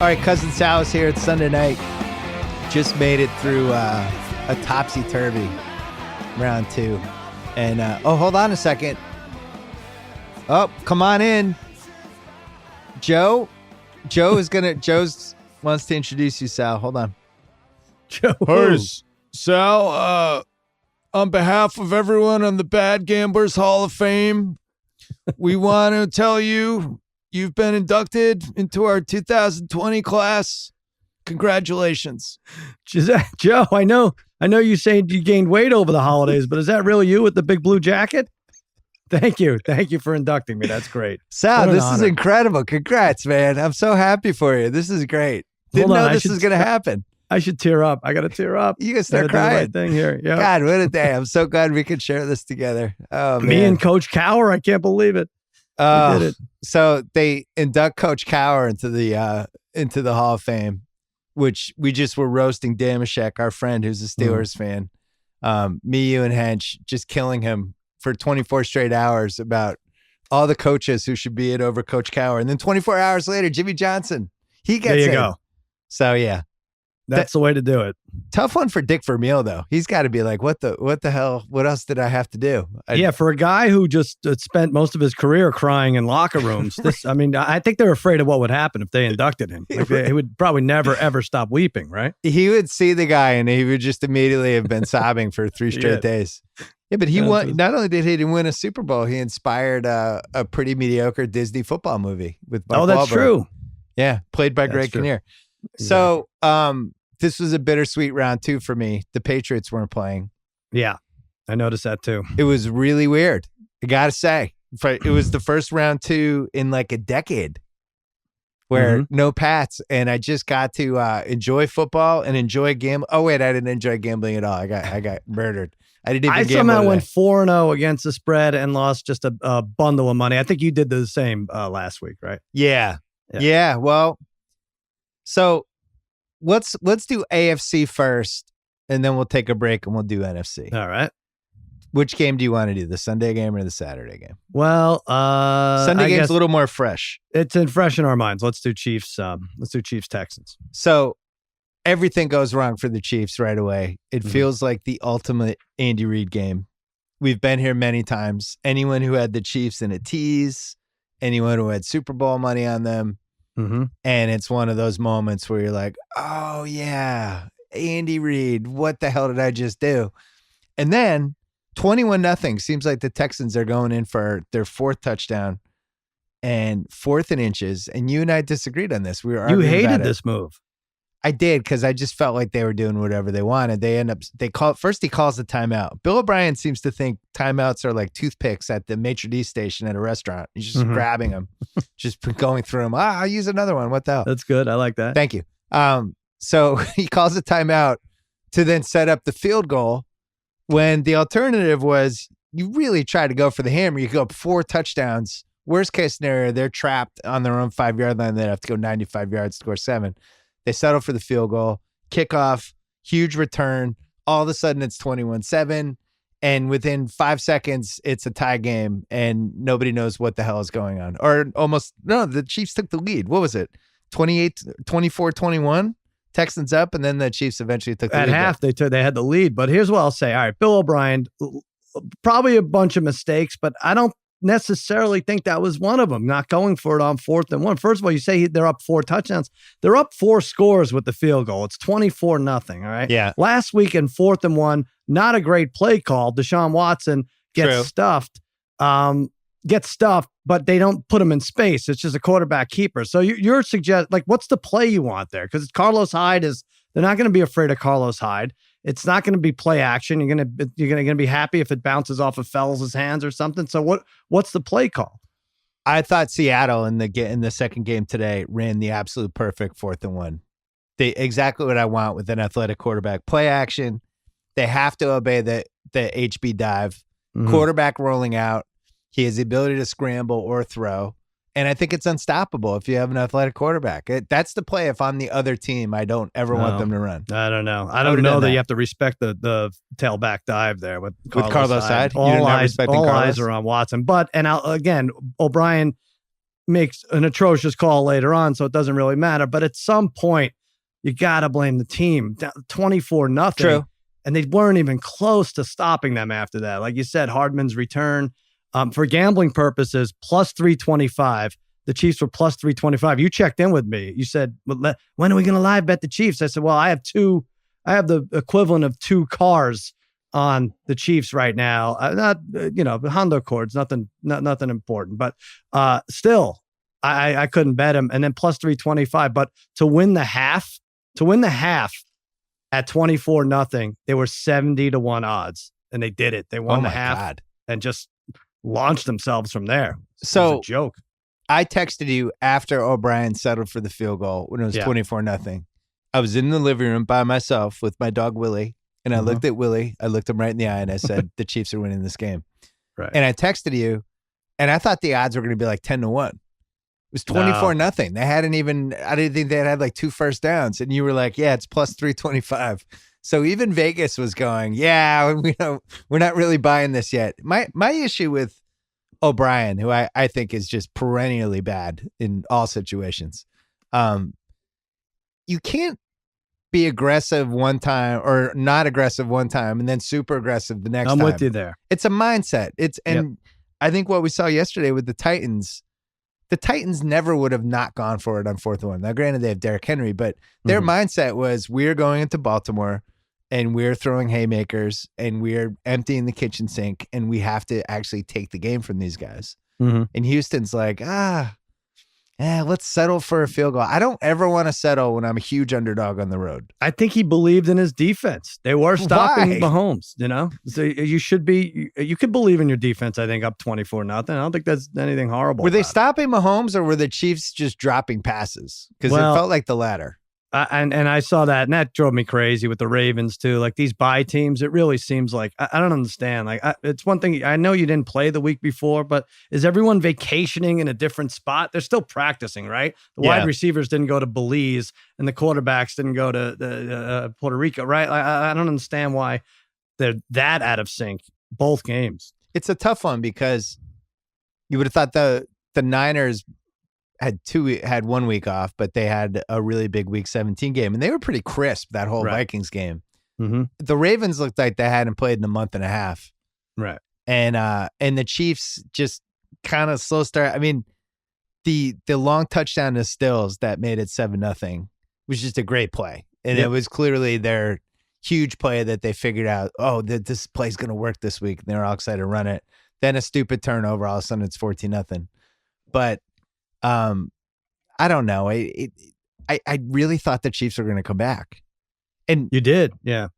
All right, Cousin Sal is here. It's Sunday night. Just made it through a topsy-turvy round 2. And, hold on a second. Oh, come on in. Joe wants to introduce you, Sal. Hold on. Joe. Hey, Sal, on behalf of everyone on the Bad Gamblers Hall of Fame, we want to tell you you've been inducted into our 2020 class. Congratulations. Joe, I know you saying you gained weight over the holidays, but is that really you with the big blue jacket? Thank you. Thank you for inducting me. That's great. Sal, this is incredible. Congrats, man. I'm so happy for you. This is great. Didn't know this was going to happen. I should tear up. I got to tear up. You can start crying. Do the right thing here. Yep. God, what a day. I'm so glad we could share this together. Oh, Me and Coach Cower, I can't believe it. We did it. So they induct Coach Cower into the Hall of Fame, which we just were roasting Damashek, our friend who's a Steelers fan. Me, you, and Hench just killing him for 24 straight hours about all the coaches who should be it over Coach Cower. And then 24 hours later, Jimmy Johnson, he gets there you go. So, yeah. That's the way to do it. Tough one for Dick Vermeil, though. He's got to be like, what the hell? What else did I have to do? For a guy who just spent most of his career crying in locker rooms, I think they're afraid of what would happen if they inducted him. Like he would probably never, ever stop weeping, right? He would see the guy and he would just immediately have been sobbing for 3 straight days. Yeah, but he won. Not only did he win a Super Bowl, he inspired a pretty mediocre Disney football movie with Mark that's Wahlberg. true. Yeah, played by Greg Kinnear. So, this was a bittersweet round 2 for me. The Patriots weren't playing. Yeah, I noticed that too. It was really weird. I got to say. It was the first round 2 in like a decade where no Pats. And I just got to enjoy football and enjoy gambling. Oh, wait, I didn't enjoy gambling at all. I got murdered. I somehow went 4-0 against the spread and lost just a bundle of money. I think you did the same last week, right? Yeah. Well, so let's do AFC first, and then we'll take a break and we'll do NFC. All right. Which game do you want to do? The Sunday game or the Saturday game? Well, Sunday game's a little more fresh. It's fresh in our minds. Let's do Chiefs. Let's do Chiefs Texans. So everything goes wrong for the Chiefs right away. It feels like the ultimate Andy Reid game. We've been here many times. Anyone who had the Chiefs in a tease, anyone who had Super Bowl money on them. And it's one of those moments where you're like, oh, yeah, Andy Reid, what the hell did I just do? And then 21-0 seems like the Texans are going in for their 4th touchdown and 4th and inches. And you and I disagreed on this. We were arguing You hated about this move. I did, because I just felt like they were doing whatever they wanted. He calls the timeout. Bill O'Brien seems to think timeouts are like toothpicks at the maitre d' station at a restaurant. He's just grabbing them, just going through them. I'll use another one. What the hell? That's good. I like that. Thank you. So he calls a timeout to then set up the field goal when the alternative was you really try to go for the hammer. You go up 4 touchdowns. Worst case scenario, they're trapped on their own 5-yard line. They'd have to go 95 yards, score 7. They settle for the field goal, kickoff, huge return. All of a sudden, it's 21-7. And within 5 seconds, it's a tie game, and nobody knows what the hell is going on. Or the Chiefs took the lead. What was it? 24-21? Texans up, and then the Chiefs eventually took the lead. At half, they had the lead. But here's what I'll say. All right, Bill O'Brien, probably a bunch of mistakes, but I don't necessarily think that was one of them, not going for it on 4th and 1. First of all, you say they're up 4 touchdowns. They're up 4 scores with the field goal. It's 24-0, all right? Yeah. Last week in 4th and 1, not a great play call. Deshaun Watson gets stuffed, but they don't put him in space. It's just a quarterback keeper. So you're suggesting, what's the play you want there? Because Carlos Hyde they're not going to be afraid of Carlos Hyde. It's not going to be play action. You're going to be happy if it bounces off of Fells' hands or something. So what's the play call? I thought Seattle in the second game today ran the absolute perfect 4th and 1. Exactly what I want with an athletic quarterback. Play action. They have to obey the HB dive. Quarterback rolling out. He has the ability to scramble or throw. And I think it's unstoppable if you have an athletic quarterback. That's the play. If I'm the other team, I don't ever want them to run. I don't know. I don't know that you have to respect the tailback dive there with Carlos Hyde. All eyes are on Watson. But O'Brien, makes an atrocious call later on, so it doesn't really matter. But at some point, you got to blame the team. 24-0. True. And they weren't even close to stopping them after that. Like you said, Hardman's return, for gambling purposes, plus 325. The Chiefs were plus 325. You checked in with me. You said, well, when are we going to live bet the Chiefs? I said, well, I have the equivalent of 2 cars on the Chiefs right now. Not, Honda Accords, nothing important, but still, I couldn't bet him. And then plus 325. But to win the half at 24-0, they were 70-1 odds, and they did it. They won the half and just launched themselves from there. So it was a joke. I texted you after O'Brien settled for the field goal when it was 24-0. I was in the living room by myself with my dog Willie, and I looked at Willie. I looked him right in the eye, and I said, "The Chiefs are winning this game." Right. And I texted you, and I thought the odds were going to be like 10-1. It was 24-0. I didn't think they had like 2 first downs, and you were like, "Yeah, it's plus 325." So even Vegas was going, "Yeah, we're not really buying this yet." My issue with O'Brien, who I think is just perennially bad in all situations. You can't be aggressive one time or not aggressive one time and then super aggressive the next time. I'm with you there. It's a mindset. I think what we saw yesterday with the Titans never would have not gone for it on 4th and 1. Now, granted, they have Derrick Henry, but their mindset was, we're going into Baltimore and we're throwing haymakers and we're emptying the kitchen sink and we have to actually take the game from these guys. And Houston's like, let's settle for a field goal. I don't ever want to settle when I'm a huge underdog on the road. I think he believed in his defense. They were stopping Mahomes, So you could believe in your defense, I think, up 24-0. I don't think that's anything horrible. Were they stopping Mahomes or were the Chiefs just dropping passes? Because it felt like the latter. And I saw that, and that drove me crazy with the Ravens too. Like these bye teams, it really seems like I don't understand. Like it's one thing. I know you didn't play the week before, but is everyone vacationing in a different spot? They're still practicing, right? The wide receivers didn't go to Belize, and the quarterbacks didn't go to Puerto Rico, right? I don't understand why they're that out of sync both games. It's a tough one because you would have thought the Niners had 1 week off, but they had a really big week 17 game, and they were pretty crisp that whole Vikings game. The Ravens looked like they hadn't played in a month and a half, right? And the Chiefs just kind of slow start. I mean, the long touchdown to Stills that made it 7-0 was just a great play, and it was clearly their huge play that they figured out. Oh, this play's going to work this week. And they were all excited to run it. Then a stupid turnover. All of a sudden, it's 14-0. But I don't know. I really thought the Chiefs were going to come back, and you did, yeah.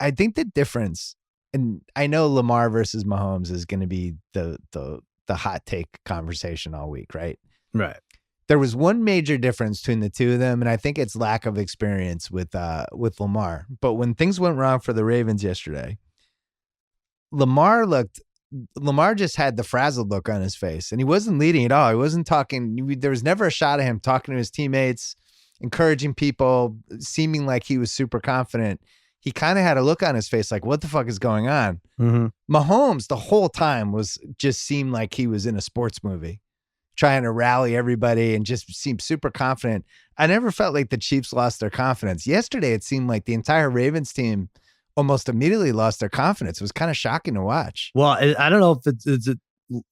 I think the difference, and I know Lamar versus Mahomes is going to be the hot take conversation all week, right? Right. There was one major difference between the two of them, and I think it's lack of experience with Lamar. But when things went wrong for the Ravens yesterday, Lamar just had the frazzled look on his face, and he wasn't leading at all. He wasn't talking. There was never a shot of him talking to his teammates, encouraging people, seeming like he was super confident. He kind of had a look on his face like, what the fuck is going on? Mahomes the whole time just seemed like he was in a sports movie, trying to rally everybody and just seemed super confident. I never felt like the Chiefs lost their confidence. Yesterday, it seemed like the entire Ravens team almost immediately lost their confidence. It was kind of shocking to watch. Well, I don't know if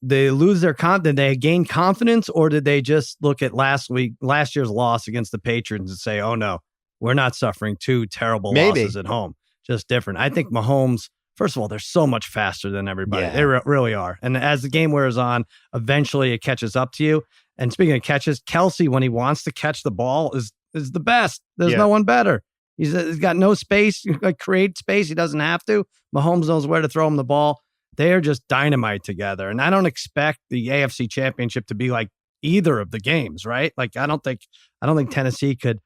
they lose their confidence, they gain confidence, or did they just look at last year's loss against the Patriots and say, oh no, we're not suffering 2 terrible losses at home. Just different. I think Mahomes, first of all, they're so much faster than everybody. Yeah. They really are. And as the game wears on, eventually it catches up to you. And speaking of catches, Kelsey, when he wants to catch the ball, is the best. There's no one better. He's got no space, create space. He doesn't have to. Mahomes knows where to throw him the ball. They are just dynamite together. And I don't expect the AFC Championship to be like either of the games, right? Like I don't think Tennessee could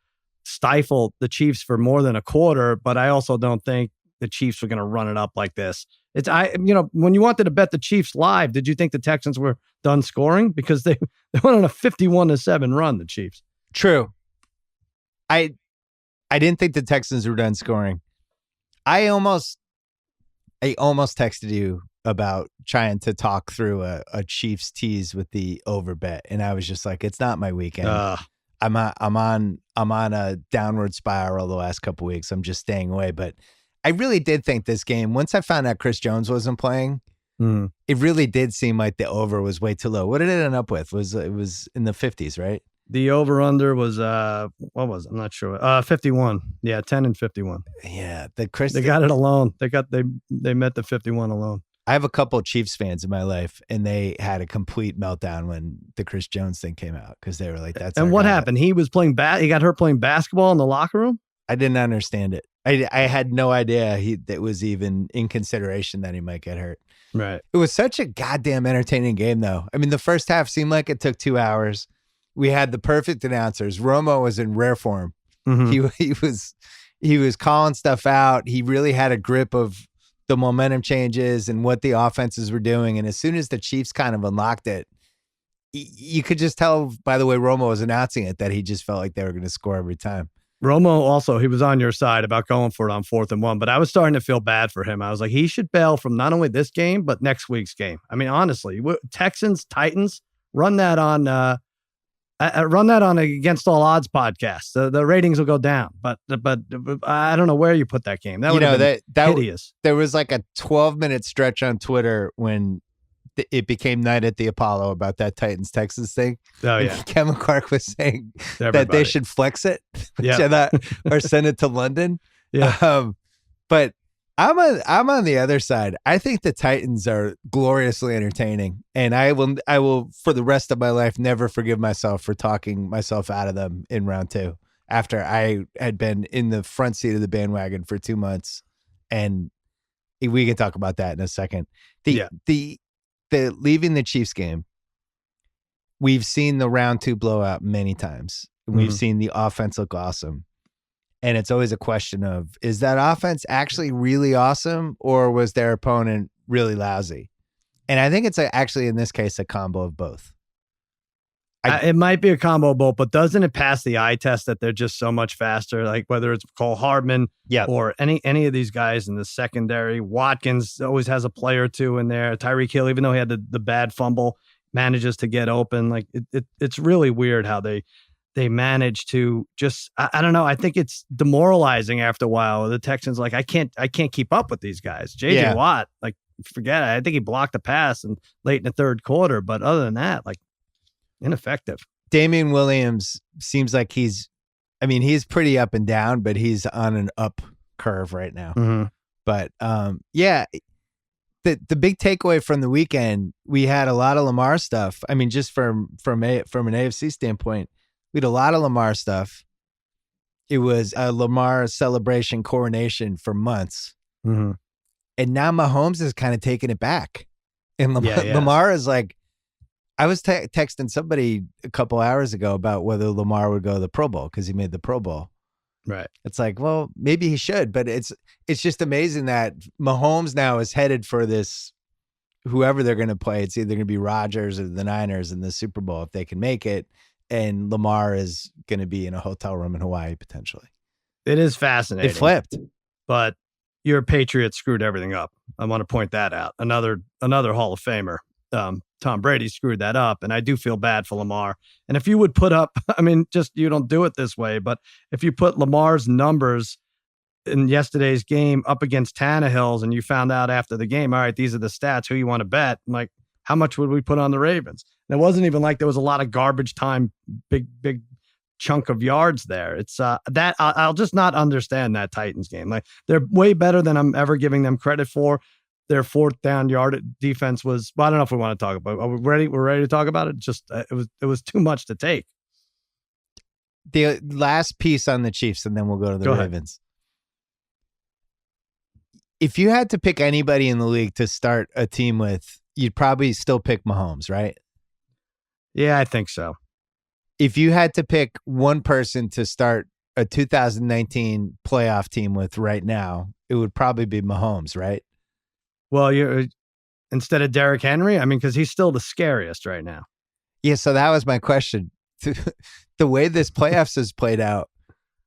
stifle the Chiefs for more than a quarter, but I also don't think the Chiefs are going to run it up like this. When you wanted to bet the Chiefs live, did you think the Texans were done scoring? Because they went on a 51-7 run, the Chiefs. True. I didn't think the Texans were done scoring. I almost texted you about trying to talk through a Chiefs tease with the over bet, and I was just like, it's not my weekend. I'm on a downward spiral the last couple weeks. I'm just staying away. But I really did think this game, once I found out Chris Jones wasn't playing, it really did seem like the over was way too low. What did it end up with? It was in the 50s, right? The over-under was, what was it? I'm not sure. 51. Yeah, 10 and 51. Yeah. They got it alone. They met the 51 alone. I have a couple of Chiefs fans in my life, and they had a complete meltdown when the Chris Jones thing came out because they were like, "That's." And what happened? He was playing he got hurt playing basketball in the locker room. I didn't understand it. I had no idea that was even in consideration that he might get hurt. Right. It was such a goddamn entertaining game, though. I mean, the first half seemed like it took 2 hours. We had the perfect announcers. Romo was in rare form. Mm-hmm. He was calling stuff out. He really had a grip of the momentum changes and what the offenses were doing. And as soon as the Chiefs kind of unlocked it, you could just tell by the way Romo was announcing it that he just felt like they were going to score every time. Romo also, he was on your side about going for it on 4th and 1, but I was starting to feel bad for him. I was like, he should bail from not only this game, but next week's game. I mean, honestly, Texans, Titans, run that on Against All Odds podcast. The ratings will go down, but I don't know where you put that game. That would have been hideous. There was like a 12-minute stretch on Twitter when it became night at the Apollo about that Titans-Texans thing. Oh, yeah. Kevin Clark was saying that they should flex it or send it to London. Yeah. But I'm on the other side. I think the Titans are gloriously entertaining, and I will for the rest of my life never forgive myself for talking myself out of them in round 2 after I had been in the front seat of the bandwagon for 2 months. And we can talk about that in a second. The leaving the Chiefs game, we've seen the round 2 blowout many times. We've seen the offense look awesome. And it's always a question of, is that offense actually really awesome, or was their opponent really lousy? And I think it's actually, in this case, a combo of both. It might be a combo of both, but doesn't it pass the eye test that they're just so much faster? Like whether it's Cole Hardman or any of these guys in the secondary. Watkins always has a play or two in there. Tyreek Hill, even though he had the bad fumble, manages to get open. Like it's really weird how they manage to just, I don't know. I think it's demoralizing after a while. The Texans, like, I can't keep up with these guys. JJ Watt, like, forget it. I think he blocked a pass late in the third quarter, but other than that, like, ineffective. Damian Williams seems like he's pretty up and down, but he's on an up curve right now. Mm-hmm. But the big takeaway from the weekend, we had a lot of Lamar stuff. I mean, just from an AFC standpoint, we had a lot of Lamar stuff. It was a Lamar celebration coronation for months. Mm-hmm. And now Mahomes is kind of taking it back. And Lamar is like, I was texting somebody a couple hours ago about whether Lamar would go to the Pro Bowl because he made the Pro Bowl. Right. It's like, well, maybe he should, but it's just amazing that Mahomes now is headed for this, whoever they're going to play. It's either going to be Rodgers or the Niners in the Super Bowl if they can make it. And Lamar is going to be in a hotel room in Hawaii potentially. It is fascinating. It flipped. But your Patriots screwed everything up. I want to point that out. Another Hall of Famer. Tom Brady screwed that up, and I do feel bad for Lamar. And if you would put up, I mean, just you don't do it this way, but if you put Lamar's numbers in yesterday's game up against Tannehill's, and you found out after the game, all right, these are the stats, who you want to bet? I'm like, how much would we put on the Ravens? And it wasn't even like there was a lot of garbage time, big chunk of yards there. It's that I'll just not understand that Titans game. Like, they're way better than I'm ever giving them credit for. Their 4th down yard defense was, well, I don't know if we want to talk about it. Are we ready? We're ready to talk about it. Just it was too much to take. The last piece on the Chiefs, and then we'll go to the Ravens. If you had to pick anybody in the league to start a team with, you'd probably still pick Mahomes, right? Yeah, I think so. If you had to pick one person to start a 2019 playoff team with right now, it would probably be Mahomes, right? Well, you're instead of Derrick Henry, I mean, because he's still the scariest right now. Yeah, so that was my question. The way this playoffs has played out,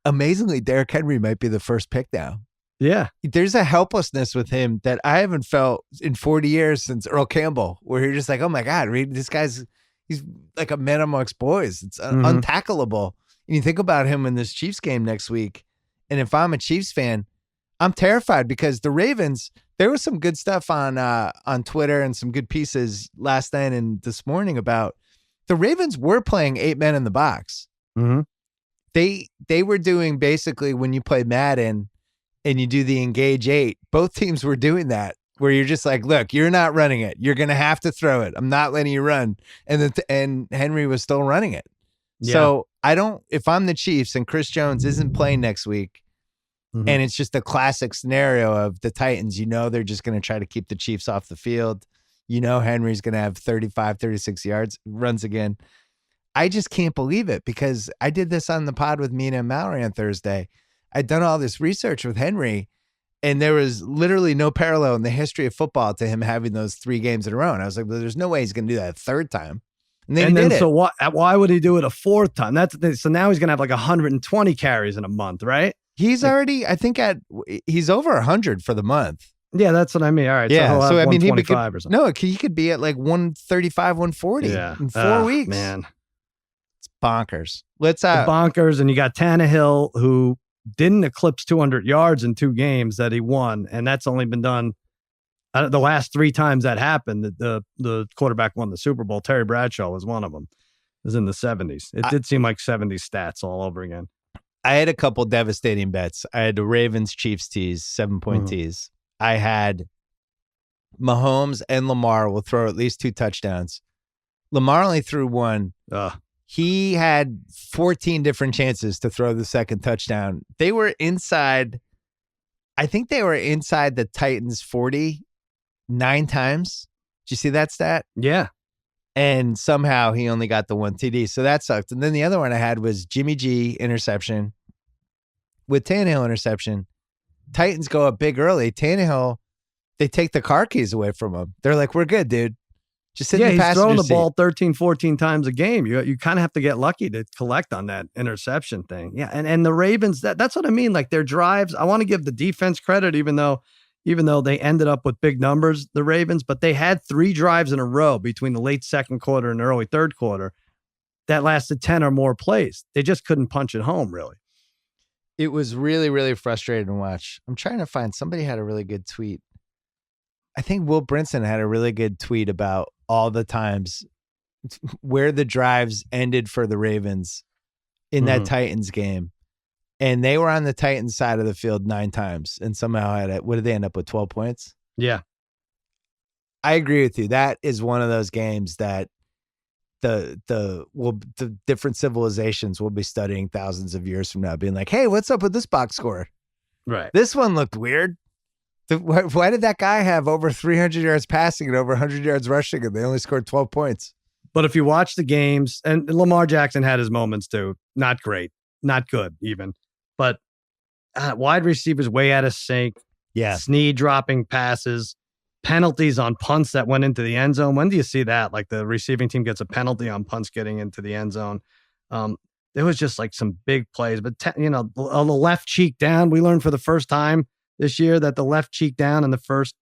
amazingly, Derrick Henry might be the first pick now. Yeah. There's a helplessness with him that I haven't felt in 40 years since Earl Campbell, where you're just like, oh my God, this guy's, he's like a man amongst boys. It's untackleable. And you think about him in this Chiefs game next week. And if I'm a Chiefs fan, I'm terrified because the Ravens, there was some good stuff on Twitter and some good pieces last night and this morning about the Ravens were playing 8 men in the box. Mm-hmm. They were doing basically when you play Madden and you do the engage 8, both teams were doing that where you're just like, look, you're not running it. You're going to have to throw it. I'm not letting you run. And Henry was still running it. Yeah. So if I'm the Chiefs and Chris Jones isn't playing next week, and it's just a classic scenario of the Titans, they're just going to try to keep the Chiefs off the field. Henry's going to have 35, 36 yards, runs again. I just can't believe it because I did this on the pod with Mina and Mallory on Thursday. I'd done all this research with Henry, and there was literally no parallel in the history of football to him having those 3 games in a row. And I was like, well, there's no way he's going to do that a third time. And then he did it. So why would he do it a 4th time? So now he's going to have like 120 carries in a month, right? He's already, I think, he's over 100 for the month. Yeah, that's what I mean. All right. Yeah. So I mean, he could, or something. No, he could be at like 135, 140 in 4 weeks. Man, it's bonkers. Let's bonkers. And you got Tannehill, who didn't eclipse 200 yards in 2 games that he won, and that's only been done the last 3 times that happened. The quarterback won the Super Bowl. Terry Bradshaw was one of them. It was in the 70s. It did seem like 70s stats all over again. I had a couple devastating bets. I had the Ravens Chiefs tease, 7-point tease. I had Mahomes and Lamar will throw at least 2 touchdowns. Lamar only threw 1. He had 14 different chances to throw the second touchdown. They were inside, I think they were inside the Titans 40 9 times. Did you see that stat? Yeah. And somehow he only got the 1 TD. So that sucked. And then the other one I had was Jimmy G interception with Tannehill interception. Titans go up big early. Tannehill, they take the car keys away from him. They're like, we're good, dude. Just sit in the passenger he's throwing the seat. ball 13, 14 times a game. You kind of have to get lucky to collect on that interception thing. Yeah, and the Ravens, that's what I mean. Like their drives, I want to give the defense credit, even though they ended up with big numbers, the Ravens, but they had 3 drives in a row between the late second quarter and early third quarter that lasted 10 or more plays. They just couldn't punch it home, really. It was really, really frustrating to watch. I'm trying to find, somebody had a really good tweet. I think Will Brinson had a really good tweet about all the times where the drives ended for the Ravens in that Titans game. And they were on the Titans side of the field 9 times and somehow had it. What did they end up with? 12 points? Yeah. I agree with you. That is one of those games that the different civilizations will be studying thousands of years from now, being like, hey, what's up with this box score? Right. This one looked weird. Why did that guy have over 300 yards passing and over 100 yards rushing and they only scored 12 points? But if you watch the games, and Lamar Jackson had his moments too, not great, not good even, but wide receivers way out of sync. Yeah. Snead dropping passes, penalties on punts that went into the end zone. When do you see that? Like the receiving team gets a penalty on punts getting into the end zone. There was just like some big plays, but the left cheek down. We learned for the first time this year that the left cheek down in the first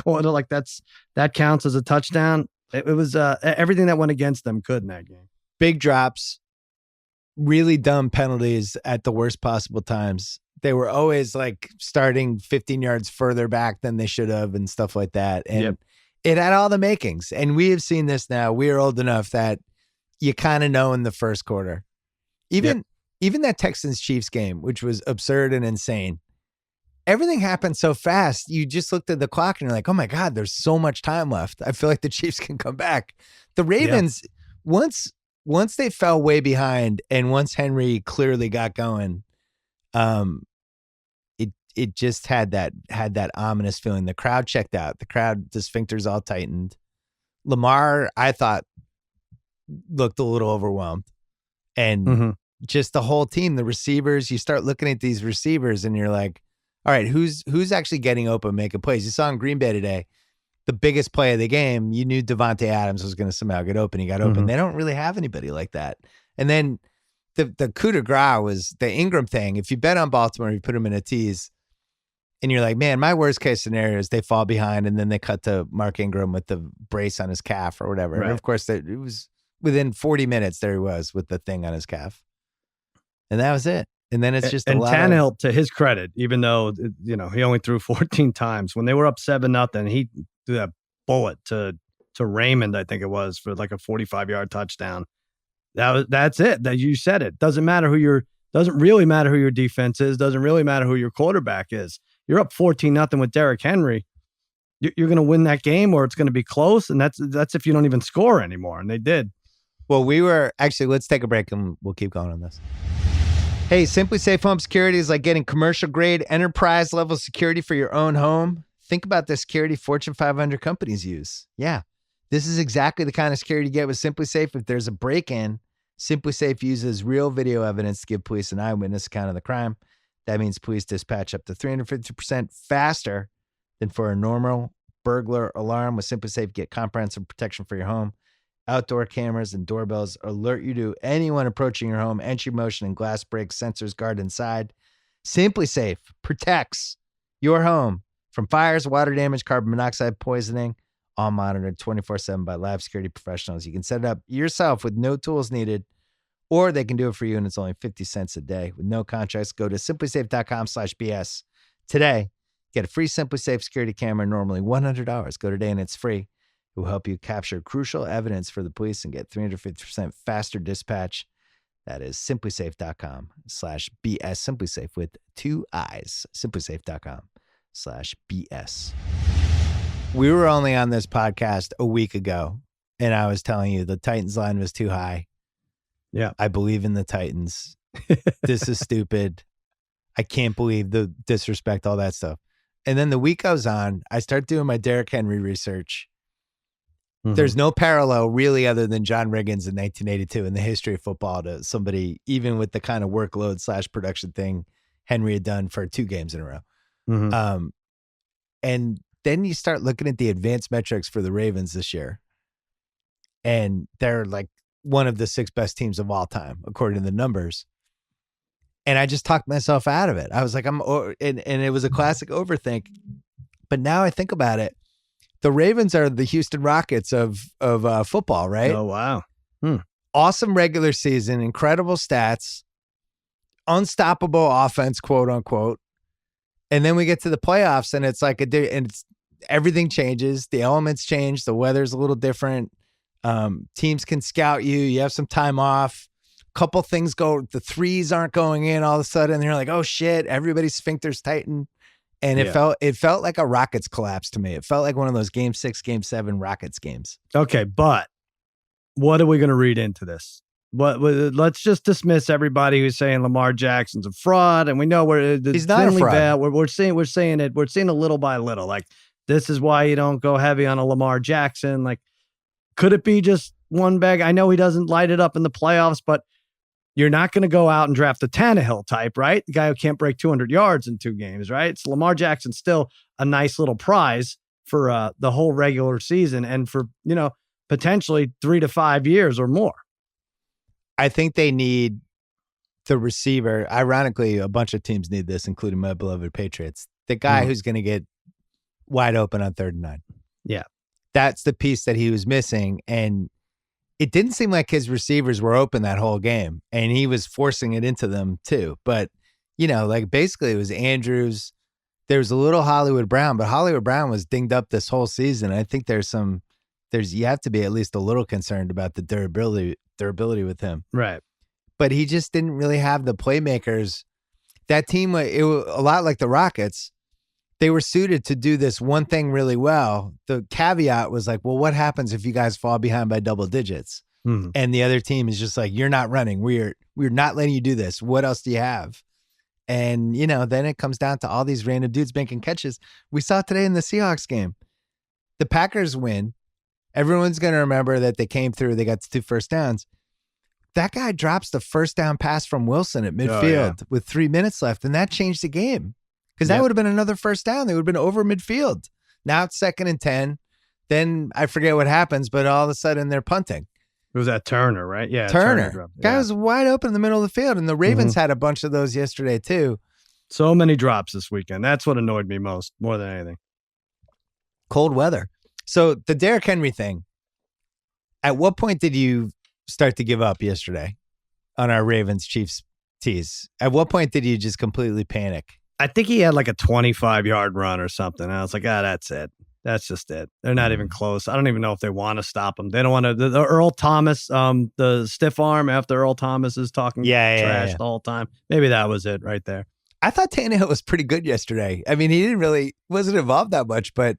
quarter, like that counts as a touchdown. It was everything that went against them could in that game. Big drops, really dumb penalties at the worst possible times. They were always like starting 15 yards further back than they should have and stuff like that. And it had all the makings. And we have seen this now. We are old enough that you kind of know in the first quarter. Even that Texans Chiefs game, which was absurd and insane. Everything happened so fast. You just looked at the clock and you're like, oh my God, there's so much time left. I feel like the Chiefs can come back. The Ravens, once they fell way behind and once Henry clearly got going, it just had that ominous feeling. The crowd checked out. The sphincters all tightened. Lamar, I thought, looked a little overwhelmed. And just the whole team, the receivers, you start looking at these receivers and you're like, all right, who's actually getting open, making plays? You saw in Green Bay today, the biggest play of the game, you knew Devontae Adams was going to somehow get open. He got open. They don't really have anybody like that. And then the coup de grace was the Ingram thing. If you bet on Baltimore, you put him in a tease. And you're like, man, my worst case scenario is they fall behind and then they cut to Mark Ingram with the brace on his calf or whatever. Right. And of course, it was within 40 minutes, there he was with the thing on his calf. And that was it. And then it's just a lot Tannehill, to his credit, even though, he only threw 14 times, when they were up 7-0, he threw that bullet to Raymond, I think it was, for like a 45-yard touchdown. That's it. That you said it. Doesn't really matter who your defense is. Doesn't really matter who your quarterback is. You're up 14-0 with Derrick Henry. You're going to win that game, or it's going to be close. And that's if you don't even score anymore. And they did. Well, let's take a break and we'll keep going on this. Hey, Simply Safe Home Security is like getting commercial grade enterprise level security for your own home. Think about the security Fortune 500 companies use. Yeah, this is exactly the kind of security you get with Simply Safe. If there's a break-in, Simply Safe uses real video evidence to give police an eyewitness account of the crime. That means police dispatch up to 350% faster than for a normal burglar alarm. With Simply Safe, get comprehensive protection for your home. Outdoor cameras and doorbells alert you to anyone approaching your home. Entry motion and glass breaks sensors guard inside. Simply Safe protects your home from fires, water damage, carbon monoxide poisoning, all monitored 24/7 by live security professionals. You can set it up yourself with no tools needed, or they can do it for you, and it's only 50 cents a day with no contracts. Go to simplysafe.com/BS today. Get a free Simply Safe security camera, normally $100. Go today and it's free. It will help you capture crucial evidence for the police and get 350% faster dispatch. That is simplysafe.com/BS. SimpliSafe with 2 I's. Simplysafe.com/BS. We were only on this podcast a week ago, and I was telling you the Titans line was too high. Yeah. I believe in the Titans. This is stupid. I can't believe the disrespect, all that stuff. And then the week goes on, I start doing my Derrick Henry research. Mm-hmm. There's no parallel really other than John Riggins in 1982 in the history of football to somebody, even with the kind of workload / production thing Henry had done for 2 games in a row. Mm-hmm. And then you start looking at the advanced metrics for the Ravens this year. And they're like one of the 6 best teams of all time, according to the numbers. And I just talked myself out of it. I was like, and it was a classic overthink. But now I think about it, the Ravens are the Houston Rockets of football, right? Oh, wow. Awesome regular season, incredible stats, unstoppable offense, quote unquote. And then we get to the playoffs and it's like everything changes. The elements change. The weather's a little different. Teams can scout you. You have some time off. Couple things the threes aren't going in all of a sudden. And you're like, oh shit, everybody's sphincters tighten. And it felt like a Rockets collapse to me. It felt like one of those game 6, game 7 Rockets games. Okay, but what are we going to read into this? Let's just dismiss everybody who's saying Lamar Jackson's a fraud, and we know he's not a fraud. We're seeing it little by little. Like, this is why you don't go heavy on a Lamar Jackson. Like, could it be just one bag? I know he doesn't light it up in the playoffs, but you're not going to go out and draft the Tannehill type, right? The guy who can't break 200 yards in 2 games, right? It's Lamar Jackson, still a nice little prize for the whole regular season and for, potentially 3 to 5 years or more. I think they need the receiver. Ironically, a bunch of teams need this, including my beloved Patriots. The guy who's going to get wide open on 3rd and 9. Yeah. That's the piece that he was missing. And it didn't seem like his receivers were open that whole game, and he was forcing it into them too. But, basically it was Andrews. There was a little Hollywood Brown, but Hollywood Brown was dinged up this whole season. I think you have to be at least a little concerned about the durability with him. Right. But he just didn't really have the playmakers. That team, it was a lot like the Rockets. They were suited to do this one thing really well. The caveat was like, well, what happens if you guys fall behind by double digits? Mm-hmm. And the other team is just like, you're not running. We're not letting you do this. What else do you have? And, then it comes down to all these random dudes making catches. We saw today in the Seahawks game. The Packers win. Everyone's going to remember that they came through. They got the 2 first downs. That guy drops the first down pass from Wilson at midfield with 3 minutes left, and that changed the game. Because that would have been another first down. They would have been over midfield. Now it's 2nd and 10. Then I forget what happens, but all of a sudden they're punting. It was that Turner, right? Yeah. Turner. Guy was wide open in the middle of the field. And the Ravens had a bunch of those yesterday too. So many drops this weekend. That's what annoyed me more than anything. Cold weather. So the Derrick Henry thing, at what point did you start to give up yesterday on our Ravens-Chiefs tease? At what point did you just completely panic? I think he had like a 25-yard run or something. And I was like, that's it. That's just it. They're not even close. I don't even know if they want to stop him. They don't want to. The Earl Thomas, the stiff arm after Earl Thomas is talking trash the whole time. Maybe that was it right there. I thought Tannehill was pretty good yesterday. I mean, he wasn't involved that much, but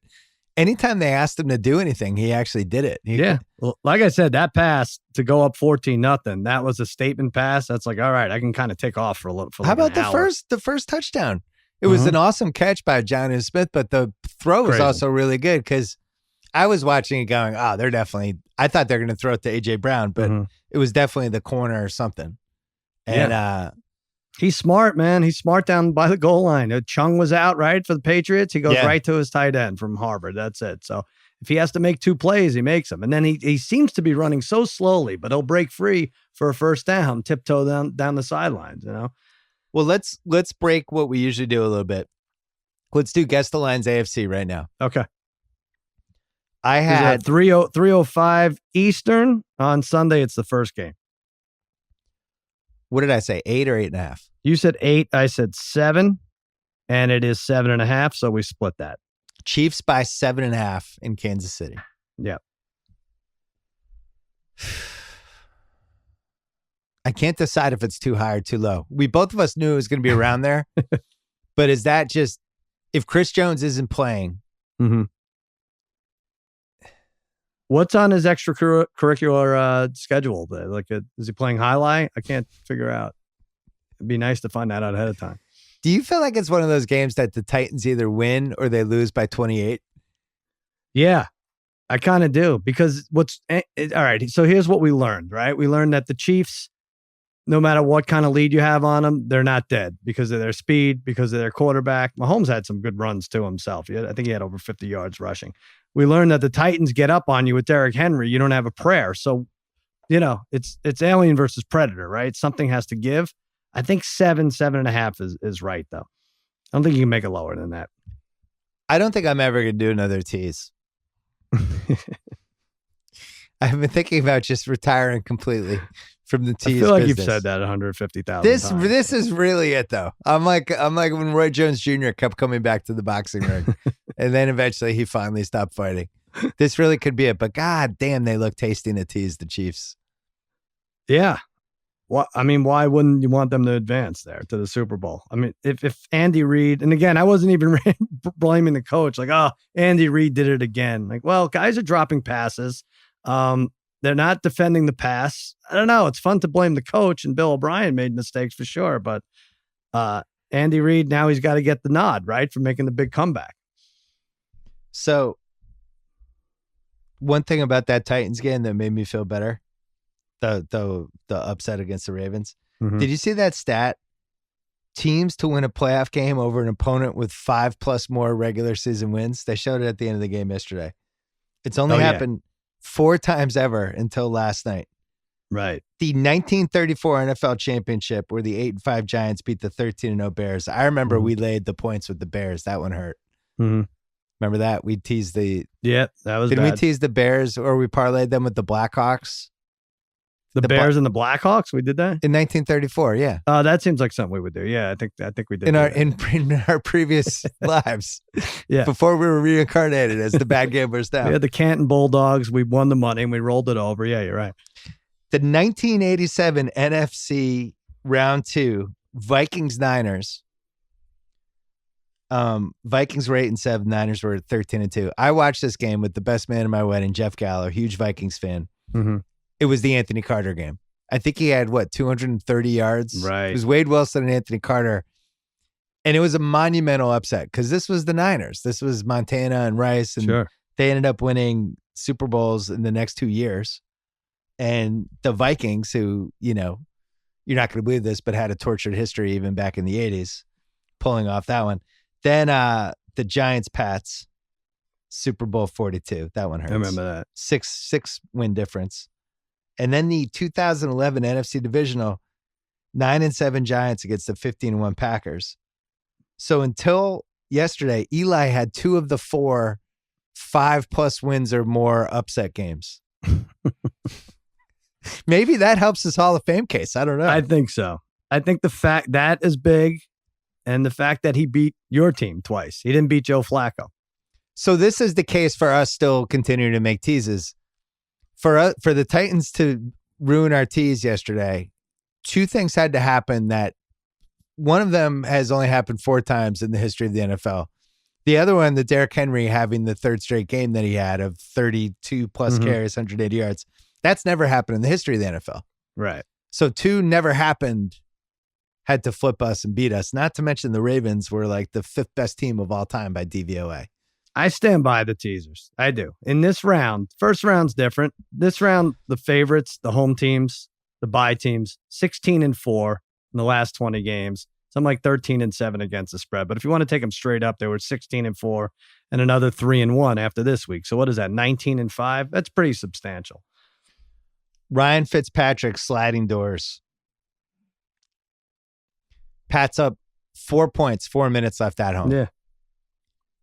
anytime they asked him to do anything, he actually did it. Well, like I said, that pass to go up 14-0, that was a statement pass. That's like, all right, I can kind of take off for a little. How about the first touchdown? It was an awesome catch by Jonnu Smith, but the throw was also really good because I was watching it going, I thought they're going to throw it to A.J. Brown, but it was definitely the corner or something. And he's smart, man. He's smart down by the goal line. Chung was out, right, for the Patriots. He goes right to his tight end from Harvard. That's it. So if he has to make 2 plays, he makes them. And then he seems to be running so slowly, but he'll break free for a first down, tiptoe down the sidelines, Well, let's break what we usually do a little bit. Let's do Guess the Lines AFC right now. Okay. I had 3:05 Eastern on Sunday. It's the first game. What did I say? 8 or 8.5? You said 8. I said 7, and it is 7.5. So we split that. Chiefs by 7.5 in Kansas City. Yeah. I can't decide if it's too high or too low. Both of us knew it was going to be around there, but is that just if Chris Jones isn't playing? What's on his extracurricular schedule? Is he playing highlight? I can't figure out. It'd be nice to find that out ahead of time. Do you feel like it's one of those games that the Titans either win or they lose by 28? Yeah, I kind of do because all right. So here's what we learned, right? We learned that the Chiefs, no matter what kind of lead you have on them, they're not dead because of their speed, because of their quarterback. Mahomes had some good runs to himself. I think he had over 50 yards rushing. We learned that the Titans get up on you with Derrick Henry. You don't have a prayer. So, it's alien versus predator, right? Something has to give. I think 7.5 is right, though. I don't think you can make it lower than that. I don't think I'm ever going to do another tease. I've been thinking about just retiring completely from the tease. I feel like business. You've said that 150,000 times. This is really it, though. I'm like when Roy Jones Jr. kept coming back to the boxing ring, and then eventually he finally stopped fighting. This really could be it. But god damn, they look tasty to tease the Chiefs. Yeah. Well, I mean, why wouldn't you want them to advance there to the Super Bowl? I mean, if Andy Reid, and again, I wasn't even blaming the coach, like, Andy Reid did it again. Like, well, guys are dropping passes. They're not defending the pass. I don't know. It's fun to blame the coach, and Bill O'Brien made mistakes for sure. But Andy Reid, now he's got to get the nod, right, for making the big comeback. So one thing about that Titans game that made me feel better, the upset against the Ravens. Did you see that stat? Teams to win a playoff game over an opponent with 5+ more regular season wins. They showed it at the end of the game yesterday. It's only happened 4 times ever until last night. Right. The 1934 NFL Championship where the 8-5 Giants beat the 13-0 Bears. I remember we laid the points with the Bears. That one hurt. Remember that? We teased the... Yeah, that was Didn't bad. we tease the Bears or we parlayed them with the Blackhawks? The Bears and the Blackhawks? We did that? In 1934, yeah. That seems like something we would do. Yeah, I think we did. In our previous lives. Yeah. Before we were reincarnated as the bad gamblers now. We had the Canton Bulldogs. We won the money and we rolled it over. Yeah, you're right. The 1987 NFC Round 2, Vikings-Niners. Vikings were 8-7. Niners were 13-2. I watched this game with the best man in my wedding, Jeff Gallo, huge Vikings fan. It was the Anthony Carter game. I think he had 230 yards. Right. It was Wade Wilson and Anthony Carter. And it was a monumental upset because this was the Niners. This was Montana and Rice. And they ended up winning Super Bowls in the next 2 years. And the Vikings, who, you're not going to believe this, but had a tortured history even back in the 80s, pulling off that one. Then the Giants-Pats, Super Bowl 42. That one hurts. I remember that. Six win difference. And then the 2011 NFC Divisional, 9-7 Giants against the 15-1 Packers. So until yesterday, Eli had 2 of the 4 5+ wins or more upset games. Maybe that helps his Hall of Fame case. I don't know. I think so. I think the fact that is big, and the fact that he beat your team twice. He didn't beat Joe Flacco. So this is the case for us still continuing to make teases. For the Titans to ruin our tease yesterday, 2 things had to happen that one of them has only happened 4 times in the history of the NFL. The other one, the Derrick Henry having the 3rd straight game that he had of 32 plus carries, 180 yards. That's never happened in the history of the NFL. Right. So 2 never happened, had to flip us and beat us. Not to mention the Ravens were like the 5th best team of all time by DVOA. I stand by the teasers. I do. In this round, first round's different. This round, the favorites, the home teams, the bye teams, 16-4 in the last 20 games. Something like 13-7 against the spread. But if you want to take them straight up, they were 16-4 and another 3-1 after this week. So what is that? 19-5? That's pretty substantial. Ryan Fitzpatrick sliding doors. Pat's up 4 points, 4 minutes left at home. Yeah.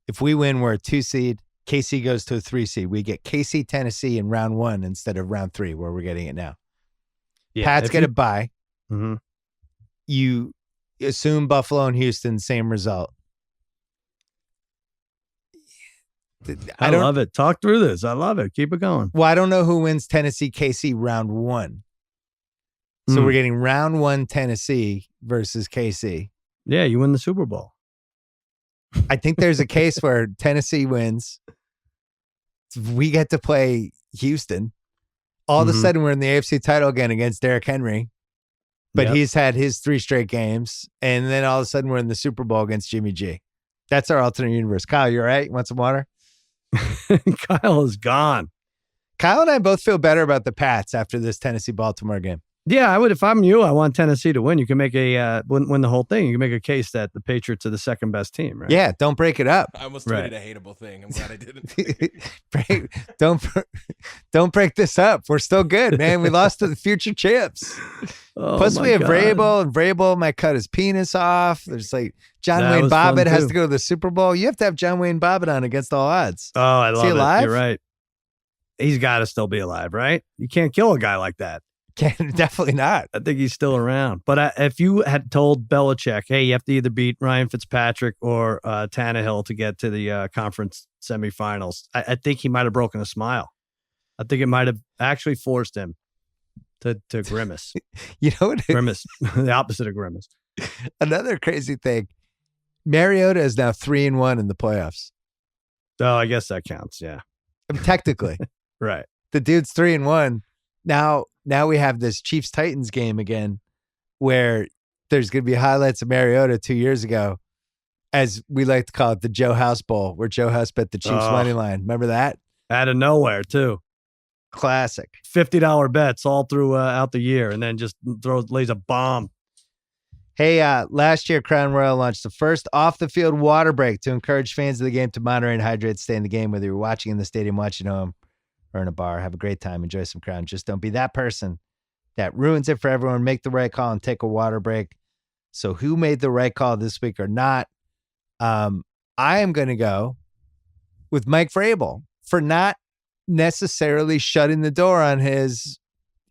If we win, we're a 2 seed. KC goes to a 3 seed. We get KC, Tennessee in round 1 instead of round 3 where we're getting it now. Yeah, Pat's going to bye. Mm-hmm. You assume Buffalo and Houston, same result. I love it. Talk through this. I love it. Keep it going. Well, I don't know who wins Tennessee, KC round 1. So we're getting round 1 Tennessee versus KC. Yeah, you win the Super Bowl. I think there's a case where Tennessee wins. We get to play Houston. All of a sudden, we're in the AFC title again against Derrick Henry. But he's had his 3 straight games. And then all of a sudden, we're in the Super Bowl against Jimmy G. That's our alternate universe. Kyle, you all right? You want some water? Kyle is gone. Kyle and I both feel better about the Pats after this Tennessee-Baltimore game. Yeah, I would. If I'm you, I want Tennessee to win. You can make a win the whole thing. You can make a case that the Patriots are the second best team, right? Yeah, don't break it up. I almost tweeted a hateable thing. I'm glad I didn't. Don't break this up. We're still good, man. We lost to the future champs. Plus, we have Vrabel, and Vrabel might cut his penis off. There's like John Wayne Bobbitt has to go to the Super Bowl. You have to have John Wayne Bobbitt on against all odds. Oh, I love it. Alive? You're right. He's got to still be alive, right? You can't kill a guy like that. Definitely not. I think he's still around. But if you had told Belichick, hey, you have to either beat Ryan Fitzpatrick or Tannehill to get to the conference semifinals, I think he might have broken a smile. I think it might have actually forced him to grimace. You know what? Grimace. The opposite of grimace. Another crazy thing. Mariota is now 3-1 in the playoffs. Oh, I guess that counts. Yeah. Technically. Right. The dude's 3-1. Now we have this Chiefs-Titans game again where there's going to be highlights of Mariota 2 years ago, as we like to call it, the Joe House Bowl, where Joe House bet the Chiefs money line. Remember that? Out of nowhere, too. Classic. $50 bets all throughout the year, and then just lays a bomb. Hey, last year, Crown Royal launched the first off-the-field water break to encourage fans of the game to monitor and hydrate, stay in the game, whether you're watching in the stadium, watching at home, or in a bar. Have a great time. Enjoy some Crown. Just don't be that person that ruins it for everyone. Make the right call and take a water break. So who made the right call this week or not? I am going to go with Mike Vrabel for not necessarily shutting the door on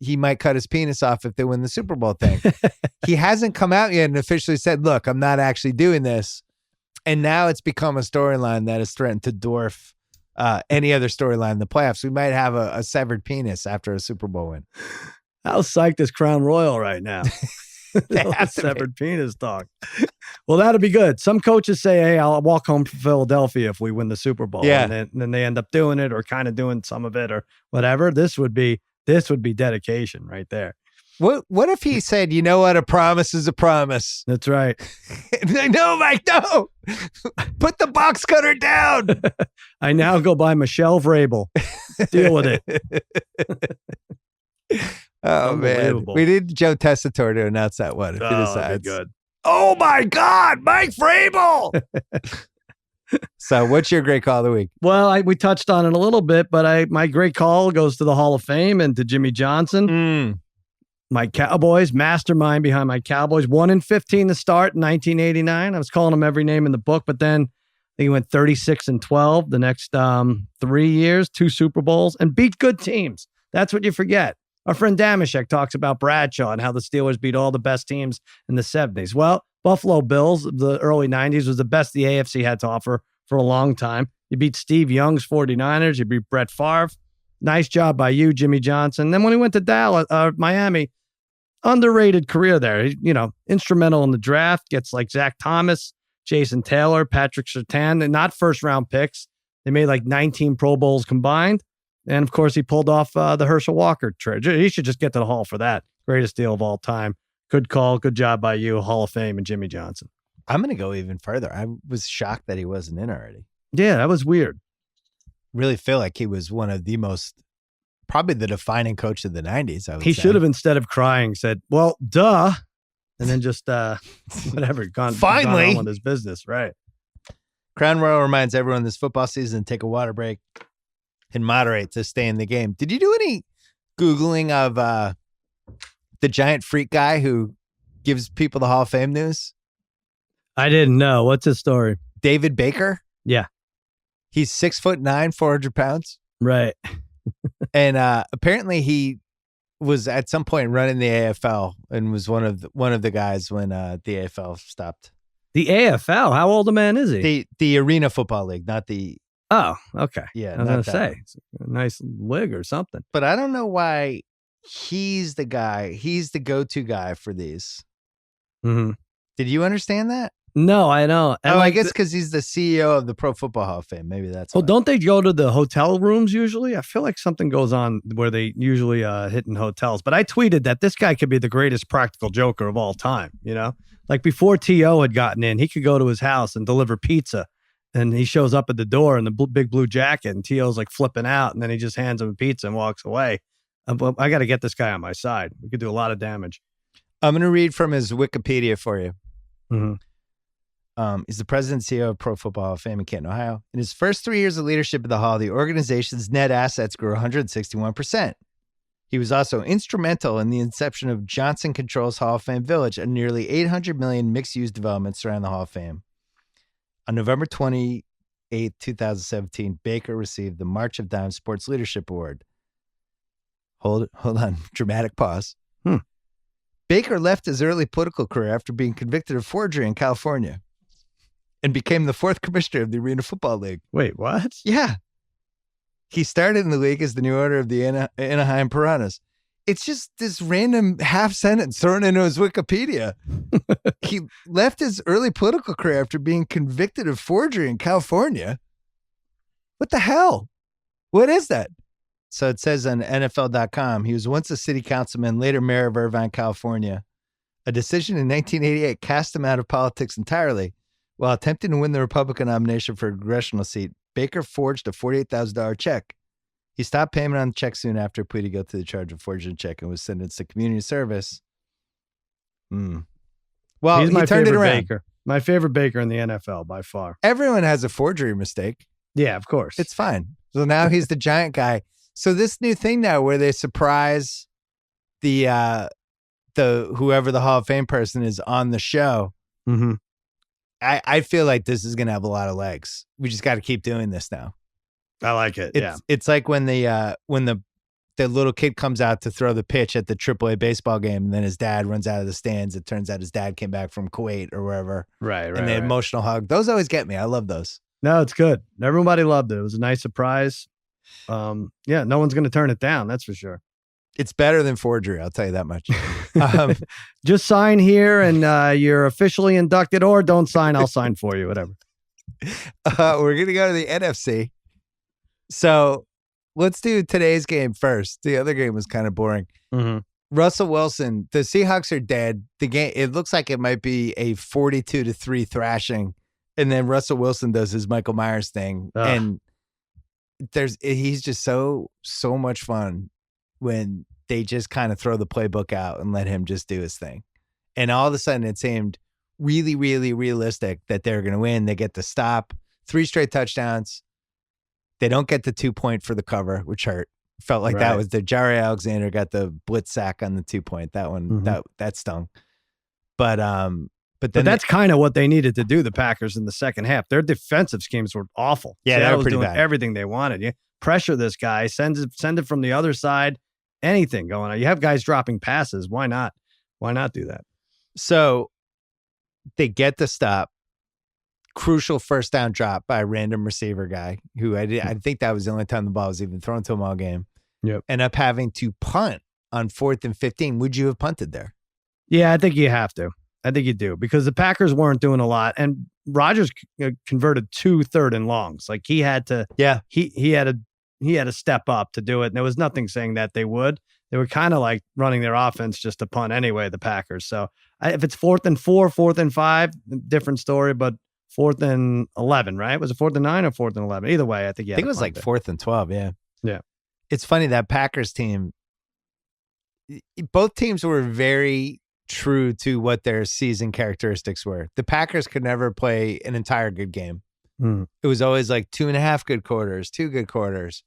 he might cut his penis off if they win the Super Bowl thing. He hasn't come out yet and officially said, look, I'm not actually doing this. And now it's become a storyline that has threatened to dwarf any other storyline in the playoffs. We might have a severed penis after a Super Bowl win. How psyched is Crown Royal right now? Severed penis talk. Well, that'll be good. Some coaches say, hey, I'll walk home to Philadelphia if we win the Super Bowl. Yeah. And then they end up doing it or kind of doing some of it or whatever. This would be dedication right there. What if he said, you know what, a promise is a promise? That's right. No, Mike, no. Put the box cutter down. I now go by Michelle Vrabel. Deal with it. Oh, man. We need Joe Tessitore to announce that one if he decides. That'd be good. Oh, my God, Mike Vrabel. So what's your great call of the week? Well, we touched on it a little bit, but my great call goes to the Hall of Fame and to Jimmy Johnson. My Cowboys, mastermind behind my Cowboys, 1-15 to start in 1989. I was calling him every name in the book, but then I think he went 36-12 the next 3 years, 2 Super Bowls, and beat good teams. That's what you forget. Our friend Damashek talks about Bradshaw and how the Steelers beat all the best teams in the 70s. Well, Buffalo Bills, the early 90s, was the best the AFC had to offer for a long time. You beat Steve Young's 49ers. You beat Brett Favre. Nice job by you, Jimmy Johnson. Then when he went to Miami, underrated career there. Instrumental in the draft. Gets like Zach Thomas, Jason Taylor, Patrick Surtain. And not first-round picks. They made like 19 Pro Bowls combined. And, of course, he pulled off the Herschel Walker trade. He should just get to the Hall for that. Greatest deal of all time. Good call. Good job by you, Hall of Fame and Jimmy Johnson. I'm going to go even further. I was shocked that he wasn't in already. Yeah, that was weird. Really feel like he was one of the probably the defining coach of the 90s, I would say. He should have, instead of crying, said, well, duh. And then just, whatever, gone on with his business. Right. Crown Royal reminds everyone this football season, take a water break and moderate to stay in the game. Did you do any Googling of the giant freak guy who gives people the Hall of Fame news? I didn't know. What's his story? David Baker? Yeah. He's 6'9", 400 pounds. Right. And apparently he was at some point running the AFL and was one of the guys when the AFL stopped. The AFL? How old a man is he? The Arena Football League, not the... Oh, okay. Yeah, I was going to say, it's a nice league or something. But I don't know why he's the guy. He's the go-to guy for these. Mm-hmm. Did you understand that? No, I don't. And I guess because he's the CEO of the Pro Football Hall of Fame. Maybe that's why. Don't they go to the hotel rooms usually? I feel like something goes on where they usually hit in hotels. But I tweeted that this guy could be the greatest practical joker of all time, Like before T.O. had gotten in, he could go to his house and deliver pizza. And he shows up at the door in the big blue jacket, and T.O.'s like flipping out, and then he just hands him a pizza and walks away. I got to get this guy on my side. We could do a lot of damage. I'm going to read from his Wikipedia for you. Mm-hmm. He's the president and CEO of Pro Football Hall of Fame in Canton, Ohio. In his first 3 years of leadership at the Hall, the organization's net assets grew 161%. He was also instrumental in the inception of Johnson Controls Hall of Fame Village, a nearly $800 million mixed-use development surrounding the Hall of Fame. On November 28, 2017, Baker received the March of Dimes Sports Leadership Award. Hold on. Dramatic pause. Baker left his early political career after being convicted of forgery in California and became the 4th commissioner of the Arena Football League. Wait, what? Yeah. He started in the league as the new owner of the Anaheim Piranhas. It's just this random half sentence thrown into his Wikipedia. He left his early political career after being convicted of forgery in California. What the hell? What is that? So it says on NFL.com, he was once a city councilman, later mayor of Irvine, California. A decision in 1988 cast him out of politics entirely. While attempting to win the Republican nomination for a congressional seat, Baker forged a $48,000 check. He stopped payment on the check soon after pleading guilty to the charge of forging a check and was sentenced to community service. Well, he's my turned it favorite around. Baker. My favorite Baker in the NFL by far. Everyone has a forgery mistake. Yeah, of course. It's fine. So now he's the giant guy. So this new thing now where they surprise the whoever the Hall of Fame person is on the show. Mm-hmm. I feel like this is going to have a lot of legs. We just got to keep doing this now. I like it. It's like when the little kid comes out to throw the pitch at the AAA baseball game, and then his dad runs out of the stands. It turns out his dad came back from Kuwait or wherever. Right. And the emotional hug. Those always get me. I love those. No, it's good. Everybody loved it. It was a nice surprise. No one's going to turn it down. That's for sure. It's better than forgery. I'll tell you that much. Just sign here and you're officially inducted, or don't sign. I'll sign for you, whatever. We're going to go to the NFC. So let's do today's game first. The other game was kind of boring. Mm-hmm. Russell Wilson, the Seahawks are dead. The game, it looks like it might be a 42-3 thrashing. And then Russell Wilson does his Michael Myers thing. And he's just so much fun when they just kind of throw the playbook out and let him just do his thing. And all of a sudden it seemed really, really realistic that they're going to win. They get the stop, 3 straight touchdowns. They don't get the 2 point for the cover, which hurt. Felt like that Right. was the Jari Alexander got the blitz sack on the 2-point. That one that stung. But then that's kind of what they needed to do, the Packers, in the second half. Their defensive schemes were awful. Yeah, they Seattle were was pretty doing bad. everything they wanted. You pressure this guy, send it from the other side, anything going on. You have guys dropping passes. Why not? Why not do that? So they get the stop. Crucial first down drop by a random receiver guy who I think that was the only time the ball was even thrown to him all game. Yep. End up having to punt on 4th and 15. Would you have punted there? Yeah, I think you have to. I think you do, because the Packers weren't doing a lot, and Rodgers converted 2 3rd and longs. Like he had to. Yeah. He had to step up to do it, and there was nothing saying that they would. They were kind of like running their offense just to punt anyway, the Packers. So if it's 4th and 4, 4th and 5, different story. But 4th and 11, right? Was it 4th and 9 or 4th and 11? Either way, I think it was like 4th and 12. Yeah. Yeah. It's funny that Packers team, both teams were very true to what their season characteristics were. The Packers could never play an entire good game. It was always like 2.5 good quarters, 2 good quarters.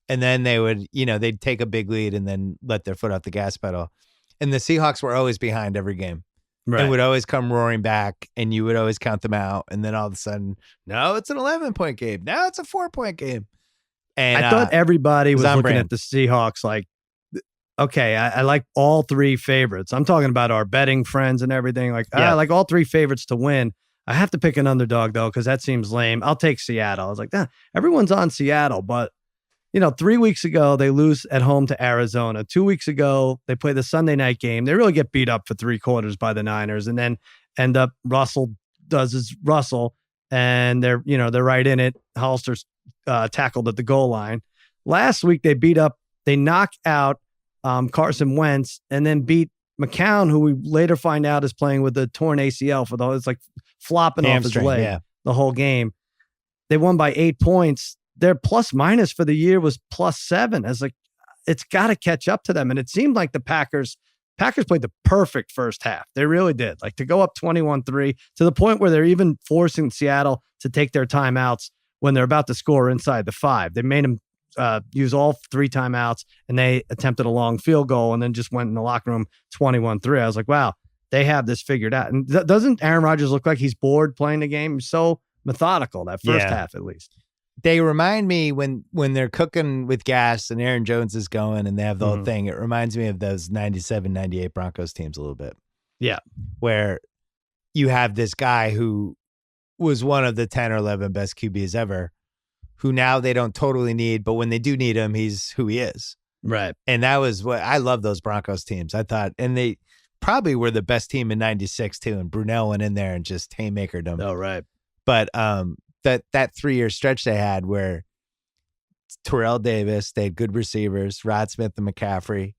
And then they would, they'd take a big lead and then let their foot off the gas pedal. And the Seahawks were always behind every game. Right. And would always come roaring back, and you would always count them out. And then all of a sudden, no, it's an 11-point game. Now it's a 4-point game. And I thought everybody was on looking brand. at the Seahawks like, okay, I like all 3 favorites. I'm talking about our betting friends and everything. Like, I like all 3 favorites to win. I have to pick an underdog, though, because that seems lame. I'll take Seattle. I was like, everyone's on Seattle. But, 3 weeks ago, they lose at home to Arizona. 2 weeks ago, they play the Sunday night game. They really get beat up for 3 quarters by the Niners, and then end up Russell does his Russell, and they're right in it. Hollister's tackled at the goal line. Last week, they knock out Carson Wentz, and then beat McCown, who we later find out is playing with a torn ACL it's like flopping off his leg the whole game. They won by 8 points. Their plus minus for the year was +7. I was like, it's got to catch up to them. And it seemed like the Packers played the perfect first half. They really did. Like to go up 21-3 to the point where they're even forcing Seattle to take their timeouts when they're about to score inside the 5. They made them use all 3 timeouts, and they attempted a long field goal and then just went in the locker room 21-3. I was like, wow, they have this figured out. And doesn't Aaron Rodgers look like he's bored playing the game? He's so methodical that first half, at least. They remind me when they're cooking with gas and Aaron Jones is going and they have the whole thing. It reminds me of those 97, 98 Broncos teams a little bit. Yeah. Where you have this guy who was one of the 10 or 11 best QBs ever, who now they don't totally need, but when they do need him, he's who he is. Right. And that was what I love those Broncos teams. I thought, and they probably were the best team in 96 too. And Brunell went in there and just haymakered them. Oh, right. But that 3-year stretch they had where Terrell Davis, they had good receivers, Rod Smith and McCaffrey,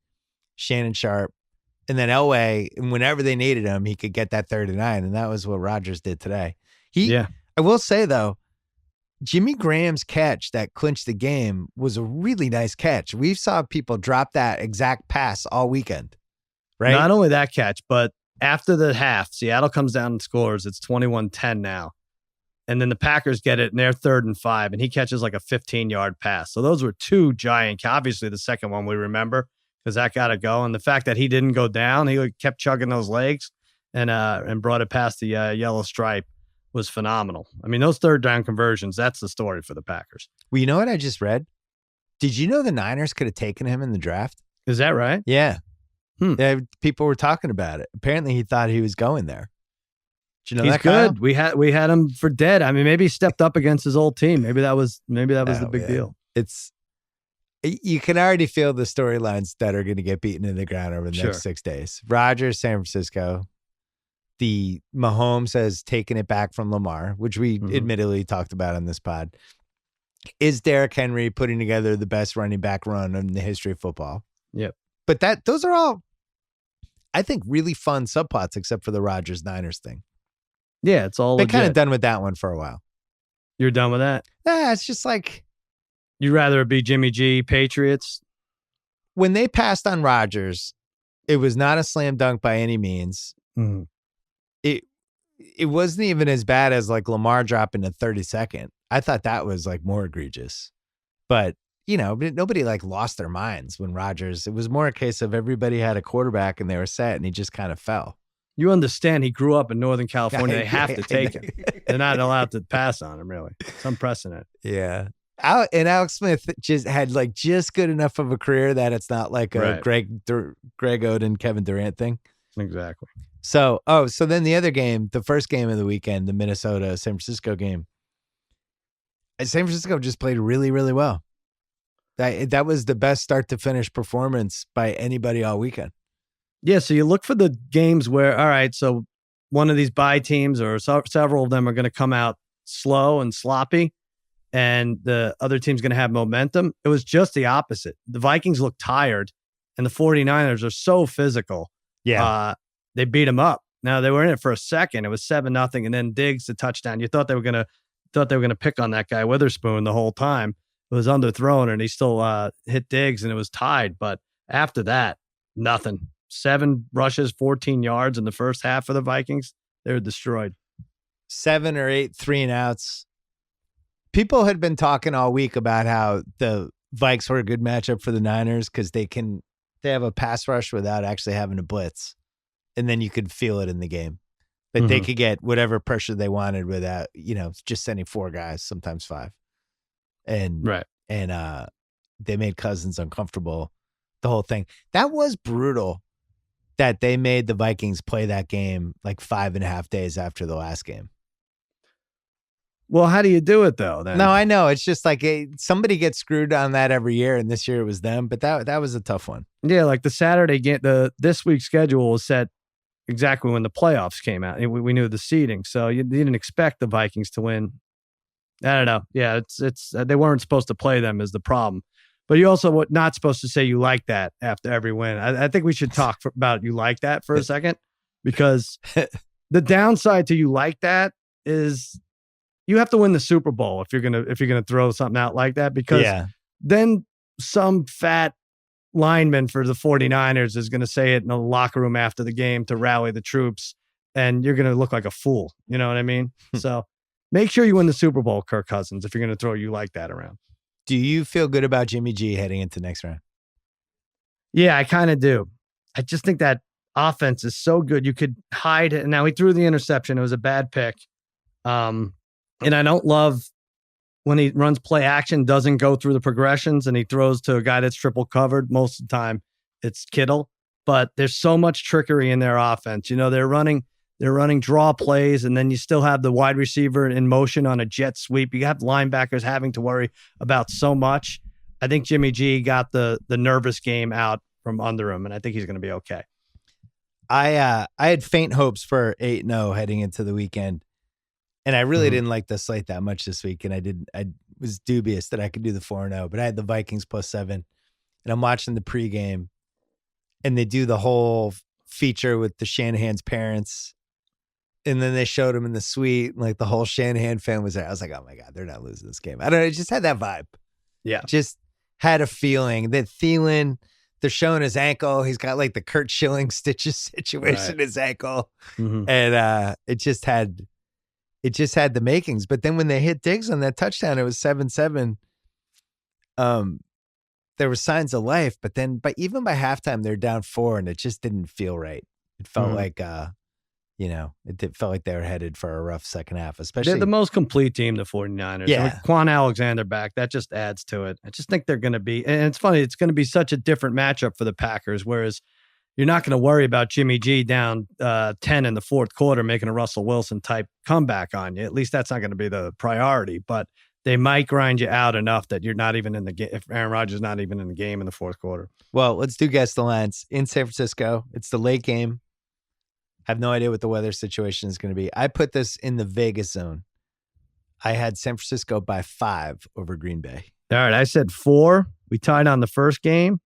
Shannon Sharp, and then Elway, and whenever they needed him, he could get that 3rd and 9. And that was what Rodgers did today. I will say though, Jimmy Graham's catch that clinched the game was a really nice catch. We saw people drop that exact pass all weekend, right? Not only that catch, but after the half, Seattle comes down and scores. It's 21-10 now. And then the Packers get it, and they're 3rd and 5, and he catches like a 15-yard pass. So those were 2 giant. Obviously, the second one we remember because that got to go. And the fact that he didn't go down, he kept chugging those legs and brought it past the yellow stripe was phenomenal. I mean, those 3rd down conversions, that's the story for the Packers. Well, you know what I just read? Did you know the Niners could have taken him in the draft? Is that right? Yeah. People were talking about it. Apparently, he thought he was going there. Did you know He's that, Kyle? good. We had him for dead. I mean, maybe he stepped up against his old team. Maybe that was the big deal. You can already feel the storylines that are going to get beaten in the ground over the next 6 days. Rodgers, San Francisco. The Mahomes has taken it back from Lamar, which we admittedly talked about on this pod. Is Derrick Henry putting together the best running back run in the history of football? Yep. But those are all, I think, really fun subplots, except for the Rodgers Niners thing. Yeah, it's all Been kind of done with that one for a while. You're done with that? Yeah, it's just like, you'd rather it be Jimmy G, Patriots? When they passed on Rodgers, it was not a slam dunk by any means. Mm-hmm. It wasn't even as bad as like Lamar dropping a 32nd. I thought that was like more egregious. But nobody like lost their minds when Rodgers. It was more a case of everybody had a quarterback and they were set, and he just kind of fell. You understand he grew up in Northern California. They have to take him. They're not allowed to pass on him, really. It's unprecedented. Yeah. And Alex Smith just had like just good enough of a career that it's not like a Greg Oden, Kevin Durant thing. Exactly. So then the other game, the first game of the weekend, the Minnesota San Francisco game, San Francisco just played really, really well. That was the best start to finish performance by anybody all weekend. Yeah, so you look for the games where, all right, so one of these bye teams or several of them are going to come out slow and sloppy, and the other team's going to have momentum. It was just the opposite. The Vikings looked tired, and the 49ers are so physical. Yeah. They beat them up. Now, they were in it for a second. It was 7-0, and then Diggs, the touchdown. You thought they were going to pick on that guy Witherspoon the whole time. It was underthrown, and he still hit Diggs, and it was tied. But after that, nothing. 7 rushes, 14 yards in the first half for the Vikings. They were destroyed. 7 or 8 3-and-outs. People had been talking all week about how the Vikes were a good matchup for the Niners because they have a pass rush without actually having to blitz. And then you could feel it in the game. But they could get whatever pressure they wanted without, just sending 4 guys, sometimes 5. And they made Cousins uncomfortable, the whole thing. That was brutal that they made the Vikings play that game like 5.5 days after the last game. Well, how do you do it though? Then? No, I know. It's just like somebody gets screwed on that every year, and this year it was them. But that was a tough one. Yeah, like the Saturday game, this week's schedule was set exactly when the playoffs came out. We knew the seeding, so you didn't expect the Vikings to win. I don't know. Yeah, it's they weren't supposed to play them is the problem. But you also were not supposed to say you like that after every win. I think we should talk about you like that for a second, because the downside to you like that is you have to win the Super Bowl if you're gonna throw something out like that, because then some fat lineman for the 49ers is going to say it in the locker room after the game to rally the troops, and you're going to look like a fool. You know what I mean? So make sure you win the Super Bowl, Kirk Cousins, if you're going to throw you like that around. Do you feel good about Jimmy G heading into next round? Yeah, I kind of do. I just think that offense is so good. You could hide it. Now, he threw the interception. It was a bad pick. And I don't love when he runs play action, doesn't go through the progressions, and he throws to a guy that's triple covered. Most of the time, it's Kittle. But there's so much trickery in their offense. They're running draw plays, and then you still have the wide receiver in motion on a jet sweep. You have linebackers having to worry about so much. I think Jimmy G got the nervous game out from under him, and I think he's going to be okay. I had faint hopes for 8-0 heading into the weekend, and I really didn't like the slate that much this week, and I was dubious that I could do the 4-0, but I had the Vikings +7, and I'm watching the pregame, and they do the whole feature with the Shanahan's parents. And then they showed him in the suite, and like the whole Shanahan fan was there. I was like, oh my God, they're not losing this game. I don't know. It just had that vibe. Yeah. Just had a feeling that Thielen, they're showing his ankle. He's got like the Kurt Schilling stitches situation in his ankle. And it just had the makings. But then when they hit Diggs on that touchdown, it was 7-7. There were signs of life, but even by halftime, they're down 4, and it just didn't feel right. It felt like it felt like they were headed for a rough second half, especially. They're the most complete team, the 49ers. Yeah. With Quan Alexander back, that just adds to it. I just think they're going to be, and it's funny, it's going to be such a different matchup for the Packers, whereas you're not going to worry about Jimmy G down 10 in the fourth quarter making a Russell Wilson type comeback on you. At least that's not going to be the priority, but they might grind you out enough that you're not even in the game. If Aaron Rodgers is not even in the game in the fourth quarter. Well, let's do guess the lines in San Francisco. It's the late game. Have no idea what the weather situation is going to be. I put this in the Vegas zone. I had San Francisco by 5 over Green Bay. All right. I said 4. We tied on the first game.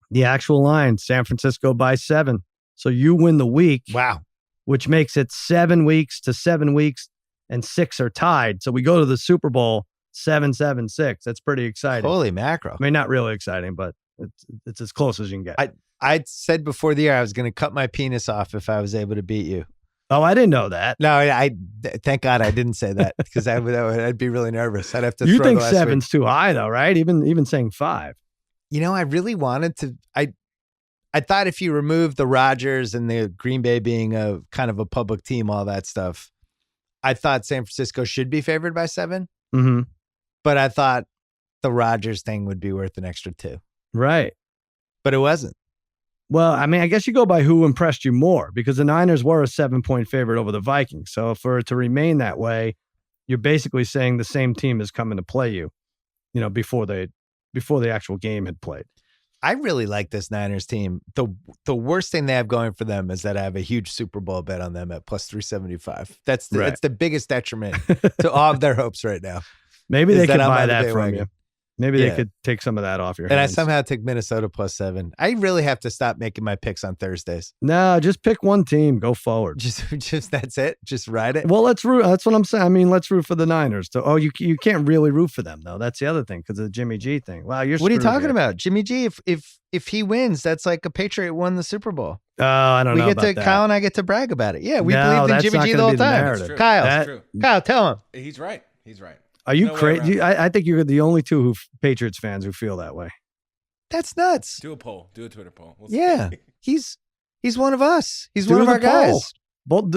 The actual line, San Francisco by 7. So you win the week. Wow. Which makes it 7 weeks to 7 weeks, and 6 are tied. So we go to the Super Bowl 7-7-6. That's pretty exciting. Holy mackerel. I mean, not really exciting, but it's as close as you can get. I said before the year I was going to cut my penis off if I was able to beat you. Oh, I didn't know that. No, thank God I didn't say that because I'd be really nervous. I'd have to. You throw think the last 7's week. too high though, right? Even saying 5. You know, I really wanted to. I thought if you remove the Rodgers and the Green Bay being a kind of a public team, all that stuff, I thought San Francisco should be favored by 7. Mm-hmm. But I thought the Rodgers thing would be worth an extra 2. Right. But it wasn't. Well, I mean, I guess you go by who impressed you more because the Niners were a 7-point favorite over the Vikings. So for it to remain that way, you're basically saying the same team is coming to play you, before the actual game had played. I really like this Niners team. The worst thing they have going for them is that I have a huge Super Bowl bet on them at plus 375. That's the biggest detriment to all of their hopes right now. Maybe they could buy that from you. Maybe they could take some of that off your hands. And I somehow took Minnesota plus 7. I really have to stop making my picks on Thursdays. No, just pick one team. Go forward. Just that's it. Just ride it. Well, let's root. That's what I'm saying. I mean, let's root for the Niners. You can't really root for them though. That's the other thing because of the Jimmy G thing. Wow, What are you talking about? Jimmy G. If he wins, that's like a Patriot won the Super Bowl. Oh, I don't know. Kyle and I get to brag about it. Yeah, we believed in Jimmy G the whole time. Kyle, tell him. He's right. He's right. Are you crazy? I think you're the only two Patriots fans who feel that way. That's nuts. Do a poll. Do a Twitter poll. We'll he's one of us. He's one of our guys. He would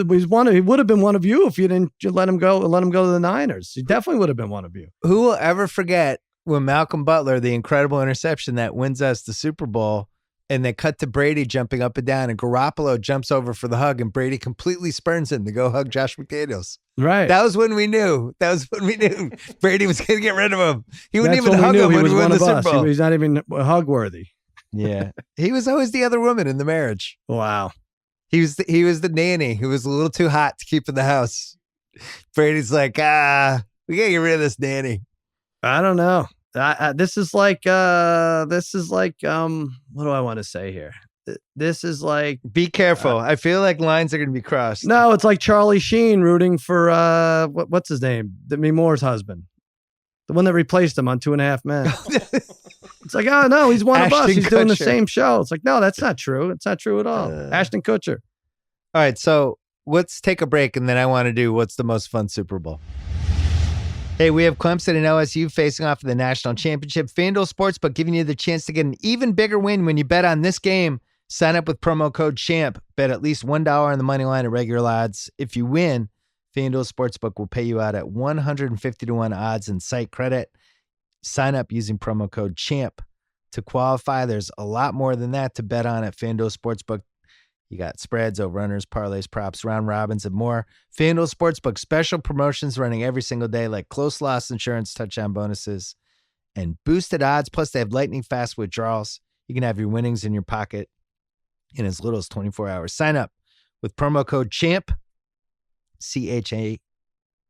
have been one of you if you didn't let him go. Let him go to the Niners. He definitely would have been one of you. Who will ever forget when Malcolm Butler, the incredible interception that wins us the Super Bowl, and they cut to Brady jumping up and down, and Garoppolo jumps over for the hug, and Brady completely spurns him to go hug Josh McDaniels. Right. That was when we knew. Brady was going to get rid of him. He wouldn't even hug him when we won the Super Bowl. He was not even hug worthy. Yeah. He was always the other woman in the marriage. Wow. He was the nanny who was a little too hot to keep in the house. Brady's like, we got to get rid of this nanny. I don't know. This is like what do I want to say here? This is like, be careful. I feel like lines are going to be crossed. No, it's like Charlie Sheen rooting for what's his name? Demi Moore's husband, the one that replaced him on 2.5 Men. It's like, oh no, he's one of us. He's doing the same show. It's like, no, that's not true. It's not true at all. Ashton Kutcher. All right, so let's take a break, and then I want to do what's the most fun Super Bowl. Hey, we have Clemson and OSU facing off in the national championship. FanDuel Sportsbook giving you the chance to get an even bigger win when you bet on this game. Sign up with promo code CHAMP. Bet at least $1 on the money line at regular odds. If you win, FanDuel Sportsbook will pay you out at 150 to 1 odds in site credit. Sign up using promo code CHAMP to qualify. There's a lot more than that to bet on at FanDuel Sportsbook. You got spreads, over-runners, parlays, props, round robins, and more. FanDuel Sportsbook special promotions running every single day like close loss insurance, touchdown bonuses, and boosted odds. Plus, they have lightning-fast withdrawals. You can have your winnings in your pocket in as little as 24 hours. Sign up with promo code CHAMP, CHAMP.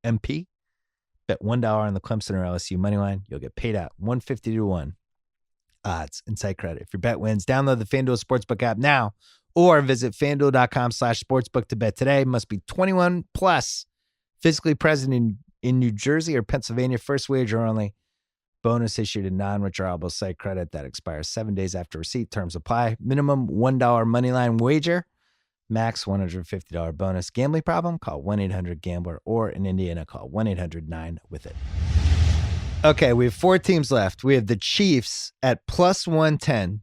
Bet $1 on the Clemson or LSU money line. You'll get paid out 150 to 1 odds and site credit. If your bet wins, download the FanDuel Sportsbook app now or visit FanDuel.com/sportsbook to bet today. Must be 21 plus, physically present in New Jersey or Pennsylvania. First wager only. Bonus issued in non-withdrawable site credit that expires 7 days after receipt. Terms apply. Minimum $1 moneyline wager. Max $150 bonus. Gambling problem? Call 1-800-GAMBLER or in Indiana, call 1-800-9-WITH-IT. Okay, we have 4 teams left. We have the Chiefs at plus 110.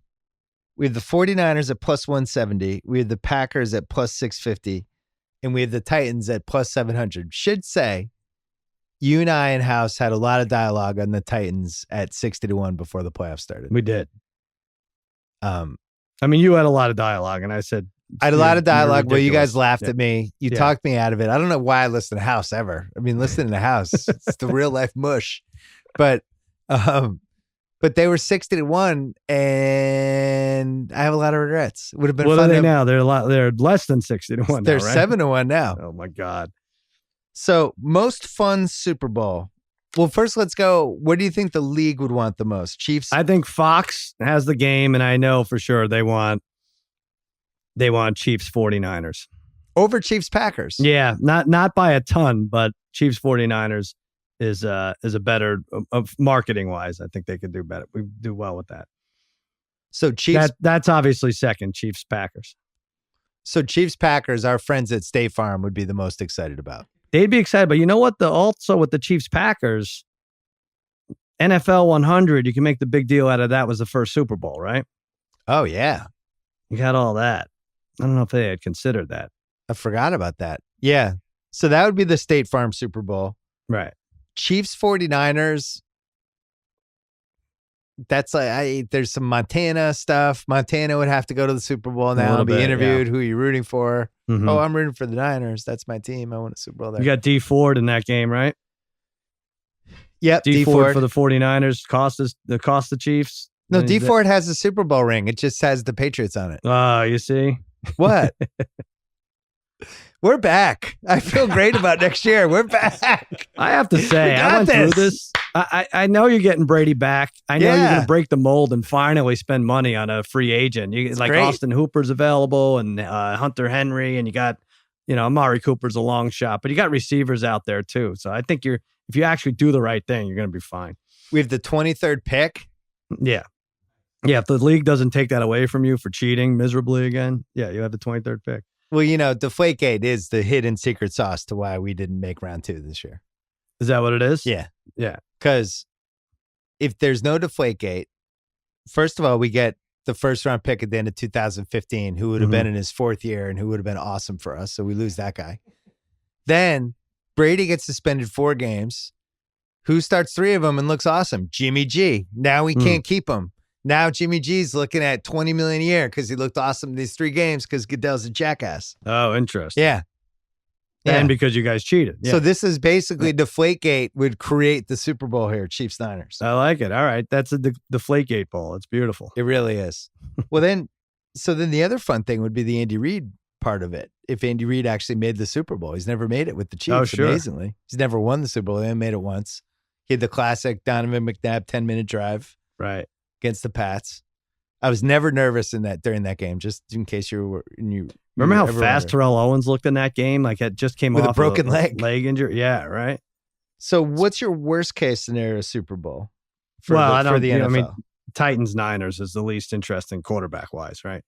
We have the 49ers at plus 170. We have the Packers at plus 650. And we have the Titans at plus 700. Should say, you and I in house had a lot of dialogue on the Titans at 60 to 1 before the playoffs started. We did. I mean, you had a lot of dialogue, and I said, I had a lot of dialogue where you guys laughed at me. You talked me out of it. I don't know why I listen to House ever. I mean, listening to House, it's the real life mush. But they were 60 to 1, and I have a lot of regrets. It would have been fun. What are they now? They're less than 60 to 1. They're now, right? 7 to 1 now. Oh my God. So most fun Super Bowl. Well, first let's go. What do you think the league would want the most? Chiefs? I think Fox has the game, and I know for sure they want Chiefs 49ers. Over Chiefs Packers. Yeah, not by a ton, but Chiefs 49ers is a better marketing wise. I think they could do better. We do well with that. So Chiefs. That's obviously second. Chiefs Packers. So Chiefs-Packers, our friends at State Farm would be the most excited about. They'd be excited, but you know what? Also with the Chiefs-Packers, NFL 100, you can make the big deal out of that was the first Super Bowl, right? Oh, yeah. You got all that. I don't know if they had considered that. I forgot about that. Yeah. So that would be the State Farm Super Bowl. Right. Chiefs 49ers. That's like there's some Montana stuff. Montana would have to go to the Super Bowl now and be interviewed. Who are you rooting for? Mm-hmm. Oh, I'm rooting for the Niners. That's my team. I want a Super Bowl there. You got D Ford in that game, right? Yep. D Ford for the 49ers cost the Chiefs. No, D Ford has a Super Bowl ring. It just has the Patriots on it. Oh, you see? What? We're back. I feel great about next year. We're back. I have to say, I went through this. I know you're getting Brady back. I know you're going to break the mold and finally spend money on a free agent. Great. Austin Hooper's available and Hunter Henry, and you got, Amari Cooper's a long shot, but you got receivers out there too. So I think if you actually do the right thing, you're going to be fine. We have the 23rd pick. Yeah. Yeah. If the league doesn't take that away from you for cheating miserably again, you have the 23rd pick. Well, Deflategate is the hidden secret sauce to why we didn't make round 2 this year. Is that what it is? Yeah. Yeah. Because if there's no Deflategate, first of all, we get the first round pick at the end of 2015, who would have been in his 4th year and who would have been awesome for us. So we lose that guy. Then Brady gets suspended 4 games. Who starts 3 of them and looks awesome? Jimmy G. Now we can't keep him. Now Jimmy G's looking at $20 million a year because he looked awesome these 3 games because Goodell's a jackass. Oh, interesting. Yeah. And because you guys cheated. Yeah. So this is basically Deflategate would create the Super Bowl here, Chiefs Niners. I like it. All right. That's a Deflategate Bowl. It's beautiful. It really is. Well, then the other fun thing would be the Andy Reid part of it. If Andy Reid actually made the Super Bowl, he's never made it with the Chiefs. Oh, sure. Amazingly. He's never won the Super Bowl. He only made it once. He had the classic Donovan McNabb 10-minute drive. Right. Against the Pats. I was never nervous during that game, just in case you remember how fast Terrell Owens looked in that game? Like it just came with off a broken leg injury. Yeah, right. So what's your worst case scenario Super Bowl for the NFL? I mean, Titans Niners is the least interesting quarterback wise, right?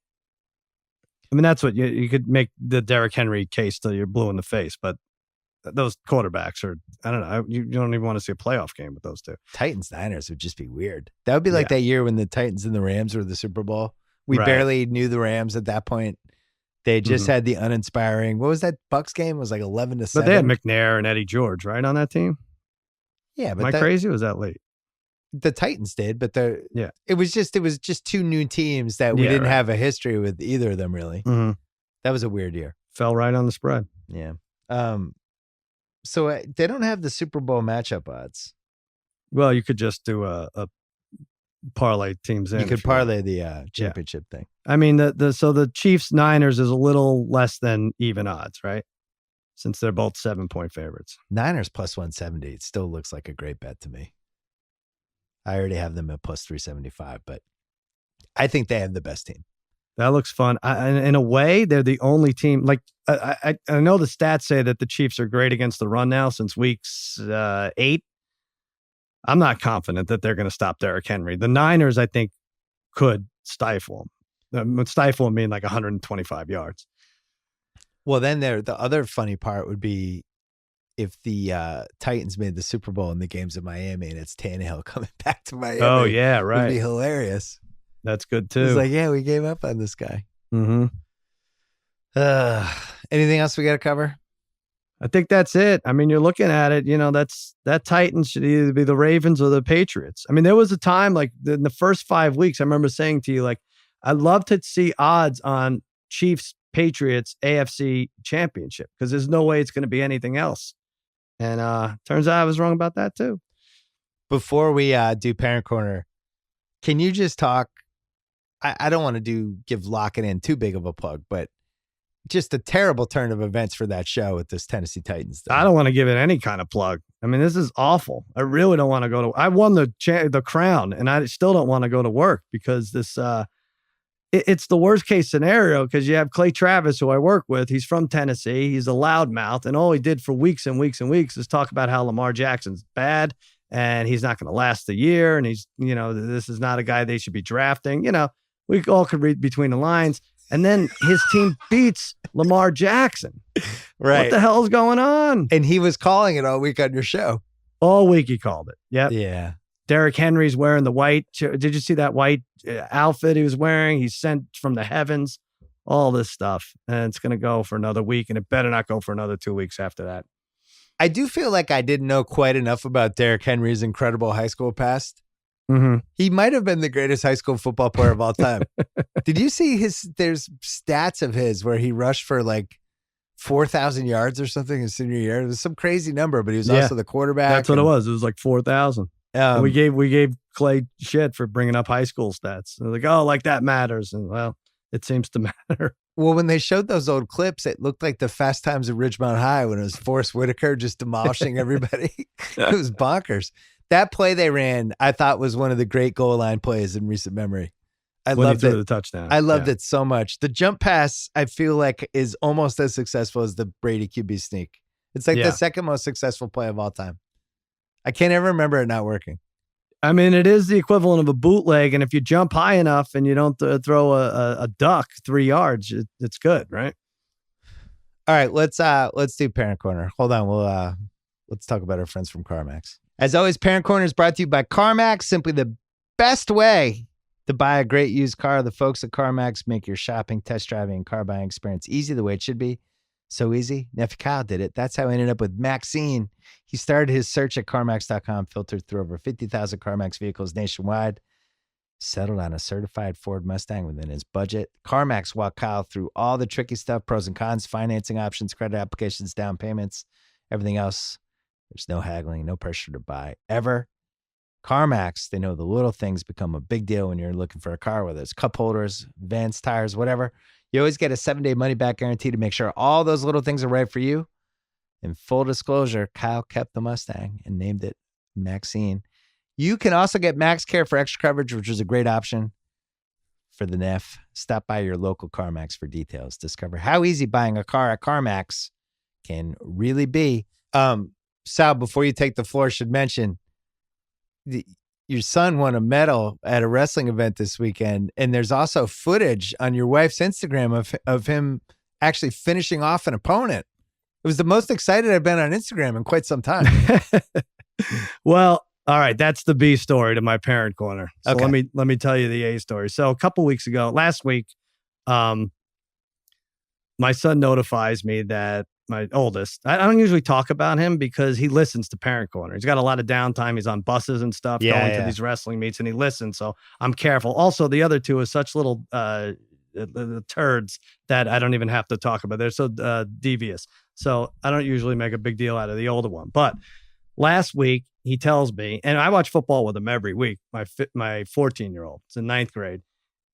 I mean, that's what you could make the Derrick Henry case till you're blue in the face, but those quarterbacks are, I don't know. You don't even want to see a playoff game with those two. Titans Niners would just be weird. That would be like that year when the Titans and the Rams were the Super Bowl. We barely knew the Rams at that point. They just had the uninspiring. What was that Bucs game? It was like 11-7. But they had McNair and Eddie George, right, on that team? Yeah, but am I crazy? Or was that late? The Titans did, but it was just 2 new teams that we didn't have a history with either of them really. Mm-hmm. That was a weird year. Fell right on the spread. Yeah. So they don't have the Super Bowl matchup odds. Well, you could just do a parlay teams in. You could parlay the championship thing. I mean, so the Chiefs Niners is a little less than even odds, right? Since they're both 7-point favorites. Niners plus 170. It still looks like a great bet to me. I already have them at plus 375, but I think they have the best team. That looks fun. In a way, they're the only team. Like I know the stats say that the Chiefs are great against the run now since weeks 8. I'm not confident that they're going to stop Derrick Henry. The Niners, I think, could stifle him. Stifle him mean like 125 yards. Well, then the other funny part would be if the Titans made the Super Bowl in the games in Miami and it's Tannehill coming back to Miami. Oh yeah, right. It would be hilarious. That's good too. It's like, we gave up on this guy. Mm-hmm. Anything else we got to cover? I think that's it. I mean, you're looking at it, that Titans should either be the Ravens or the Patriots. I mean, there was a time like in the first 5 weeks, I remember saying to you, like, I'd love to see odds on Chiefs, Patriots, AFC championship because there's no way it's going to be anything else. And turns out I was wrong about that too. Before we do Parent Corner, can you just talk? I don't want to give Lock It In too big of a plug, but just a terrible turn of events for that show with this Tennessee Titans thing. I don't want to give it any kind of plug. I mean, this is awful. I really don't want to go to. I won the crown, and I still don't want to go to work because this. It's the worst case scenario because you have Clay Travis, who I work with. He's from Tennessee. He's a loudmouth, and all he did for weeks and weeks and weeks is talk about how Lamar Jackson's bad and he's not going to last the year, and he's this is not a guy they should be drafting. We all could read between the lines. And then his team beats Lamar Jackson. Right. What the hell's going on? And he was calling it all week on your show. All week he called it. Yep. Yeah. Derrick Henry's wearing the white. Did you see that white outfit he was wearing? He's sent from the heavens. All this stuff. And it's going to go for another week. And it better not go for another 2 weeks after that. I do feel like I didn't know quite enough about Derrick Henry's incredible high school past. Mm-hmm. He might have been the greatest high school football player of all time. Did you see there's stats of his where he rushed for like 4,000 yards or something his senior year? It was some crazy number, but he was also the quarterback. That's what it was. It was like 4,000. We gave Clay shit for bringing up high school stats. They're like, oh, like that matters. And well, it seems to matter. Well, when they showed those old clips, it looked like the Fast Times at Ridgemont High when it was Forrest Whitaker just demolishing everybody. It was bonkers. That play they ran, I thought was one of the great goal line plays in recent memory. I loved it. The touchdown. I loved it so much. The jump pass, I feel like, is almost as successful as the Brady QB sneak. It's like the second most successful play of all time. I can't ever remember it not working. I mean, it is the equivalent of a bootleg, and if you jump high enough and you don't throw a duck 3 yards, it's good, right? All right, let's do Parent Corner. Hold on, let's talk about our friends from CarMax. As always, Parent Corner is brought to you by CarMax, simply the best way to buy a great used car. The folks at CarMax make your shopping, test driving, and car buying experience easy the way it should be. So easy. Nephew Kyle did it. That's how I ended up with Maxine. He started his search at CarMax.com, filtered through over 50,000 CarMax vehicles nationwide, settled on a certified Ford Mustang within his budget. CarMax walked Kyle through all the tricky stuff, pros and cons, financing options, credit applications, down payments, everything else. There's no haggling, no pressure to buy ever. CarMax, they know the little things become a big deal when you're looking for a car, whether it's cup holders, vents, tires, whatever. You always get a 7-day money-back guarantee to make sure all those little things are right for you. In full disclosure, Kyle kept the Mustang and named it Maxine. You can also get Max Care for extra coverage, which is a great option for the Neff. Stop by your local CarMax for details. Discover how easy buying a car at CarMax can really be. Sal, before you take the floor, should mention your son won a medal at a wrestling event this weekend, and there's also footage on your wife's Instagram of him actually finishing off an opponent. It was the most excited I've been on Instagram in quite some time. Well, all right, that's the B story to my Parent Corner. So okay. let me tell you the A story. So a couple weeks ago, last week, my son notifies me that my oldest, I don't usually talk about him because he listens to Parent Corner. He's got a lot of downtime. He's on buses and stuff, going to these wrestling meets, and he listens. So I'm careful. Also, the other two are such little turds that I don't even have to talk about. They're so devious. So I don't usually make a big deal out of the older one. But last week, he tells me, and I watch football with him every week, my 14-year-old. It's in 9th grade.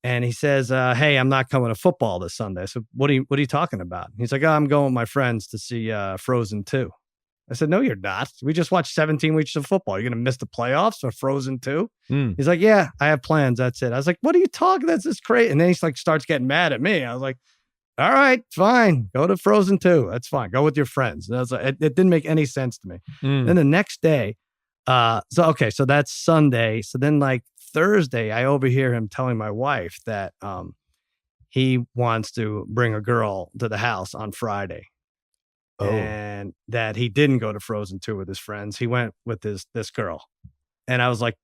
And he says, hey, I'm not coming to football this Sunday. So what are you talking about? He's like, I'm going with my friends to see Frozen 2. I said, no, you're not. We just watched 17 weeks of football. You're going to miss the playoffs for Frozen 2? He's like, yeah, I have plans. That's it. I was like, what are you talking? That's just crazy. And then he's like, starts getting mad at me. I was like, all right, fine. Go to Frozen 2. That's fine. Go with your friends. And I was like, it didn't make any sense to me. Then the next day, so that's Sunday. So then like Thursday, I overhear him telling my wife that he wants to bring a girl to the house on Friday. Oh. And that he didn't go to Frozen 2 with his friends. He went with this girl. And I was like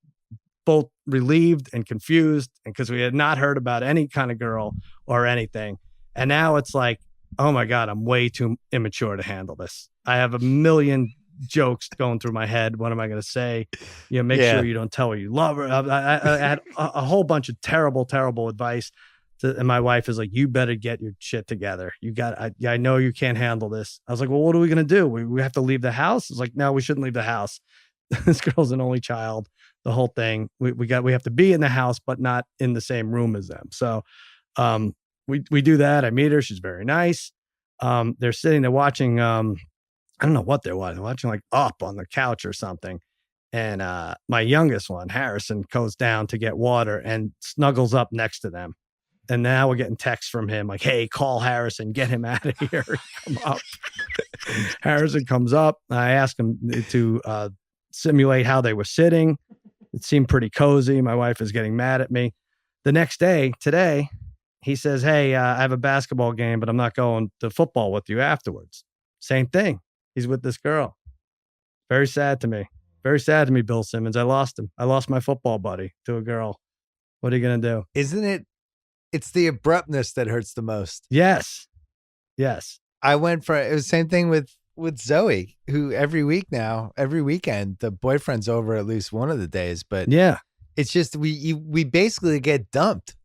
both relieved and confused, and because we had not heard about any kind of girl or anything. And now it's like, oh my God, I'm way too immature to handle this. I have a million jokes going through my head. What am I going to say? Make sure you don't tell her you love her. I had a whole bunch of terrible advice. And my wife is like, you better get your shit together. I know you can't handle this. I was like, well, what are we going to do? We have to leave the house? It's like, no, we shouldn't leave the house. This girl's an only child, the whole thing. We have to be in the house, but not in the same room as them. So, we do that. I meet her. She's very nice. They're sitting there watching, I don't know what they're watching like Up on the couch or something. And my youngest one, Harrison, goes down to get water and snuggles up next to them. And now we're getting texts from him like, hey, call Harrison, get him out of here. Come up. Harrison comes up. I asked him to simulate how they were sitting. It seemed pretty cozy. My wife is getting mad at me. The next day, today, He says, hey, I have a basketball game, but I'm not going to football with you afterwards. Same thing. He's with this girl. Very sad to me. Very sad to me, Bill Simmons. I lost him. I lost my football buddy to a girl. What are you going to do? Isn't it? It's the abruptness that hurts the most. Yes. Yes. I went for it was the same thing with Zoe, who every weekend, the boyfriend's over at least one of the days. But yeah, it's just we basically get dumped.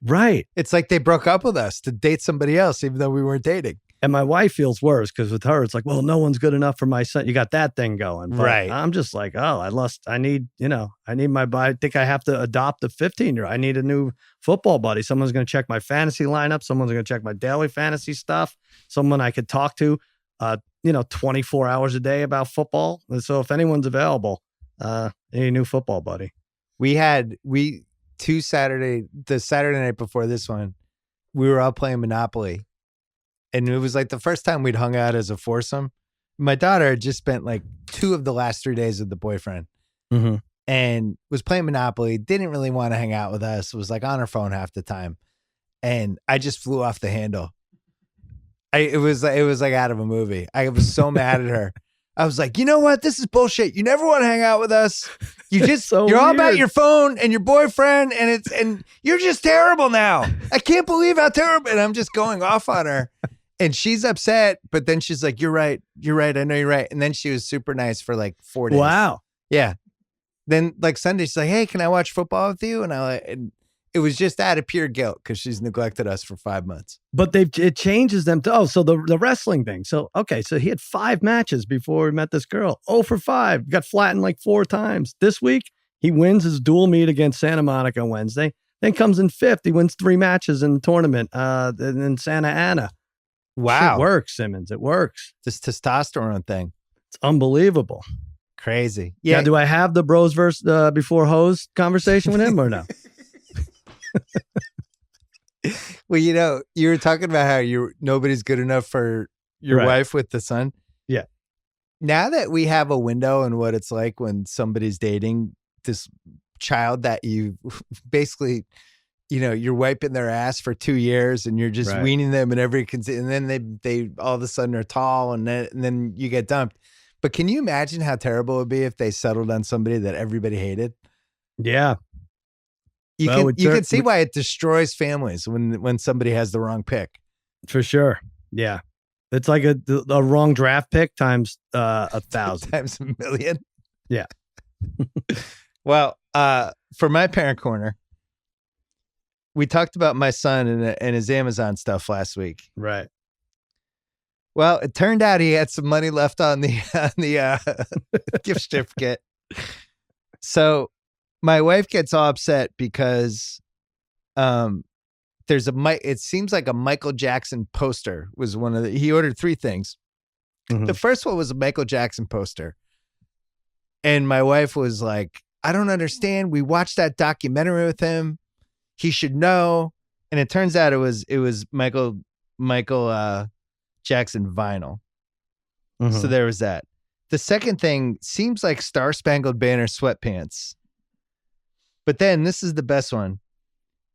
Right. It's like they broke up with us to date somebody else, even though we weren't dating. And my wife feels worse because with her, it's like, well, no one's good enough for my son. You got that thing going. But right. I'm just like, oh, I think I have to adopt a 15-year-old. I need a new football buddy. Someone's going to check my fantasy lineup. Someone's going to check my daily fantasy stuff. Someone I could talk to, 24 hours a day about football. And so if anyone's available, I need a new football buddy. The Saturday night before this one, we were all playing Monopoly. And it was like the first time we'd hung out as a foursome. My daughter had just spent like 2 of the last 3 days with the boyfriend and was playing Monopoly. Didn't really want to hang out with us. Was like on her phone half the time. And I just flew off the handle. It was like out of a movie. I was so mad at her. I was like, you know what? This is bullshit. You never want to hang out with us. You just you're all about your phone and your boyfriend, and you're just terrible now. I can't believe how terrible. And I'm just going off on her. And she's upset, but then she's like, you're right. I know you're right. And then she was super nice for like 4 days. Wow. Yeah. Then like Sunday, she's like, hey, can I watch football with you? And it was just out of pure guilt because she's neglected us for 5 months. But it changes them to, so the wrestling thing. So, okay, so he had 5 matches before he met this girl. 0 for 5. Got flattened like 4 times. This week, he wins his dual meet against Santa Monica on Wednesday. Then comes in 5th. He wins 3 matches in the tournament in Santa Ana. Wow. It works, Simmons. It works. This testosterone thing. It's unbelievable. Crazy. Yeah. Now, do I have the bros verse before hoes conversation with him or no? Well, you were talking about how nobody's good enough for your wife with the son. Yeah. Now that we have a window on what it's like when somebody's dating this child that you basically, you're wiping their ass for 2 years and you're just weaning them and then they all of a sudden are tall and then you get dumped. But can you imagine how terrible it would be if they settled on somebody that everybody hated? Yeah. You can see why it destroys families when somebody has the wrong pick. For sure. Yeah. It's like a wrong draft pick times 1,000. Times a million. Yeah. Well, for my parent corner, we talked about my son and his Amazon stuff last week. Right. Well, it turned out he had some money left on the gift certificate. So my wife gets all upset because it seems like a Michael Jackson poster was he ordered 3 things. Mm-hmm. The first one was a Michael Jackson poster. And my wife was like, I don't understand. We watched that documentary with him. He should know. And it turns out it was Michael Jackson vinyl. Mm-hmm. So there was that. The second thing seems like Star Spangled Banner sweatpants. But then this is the best one.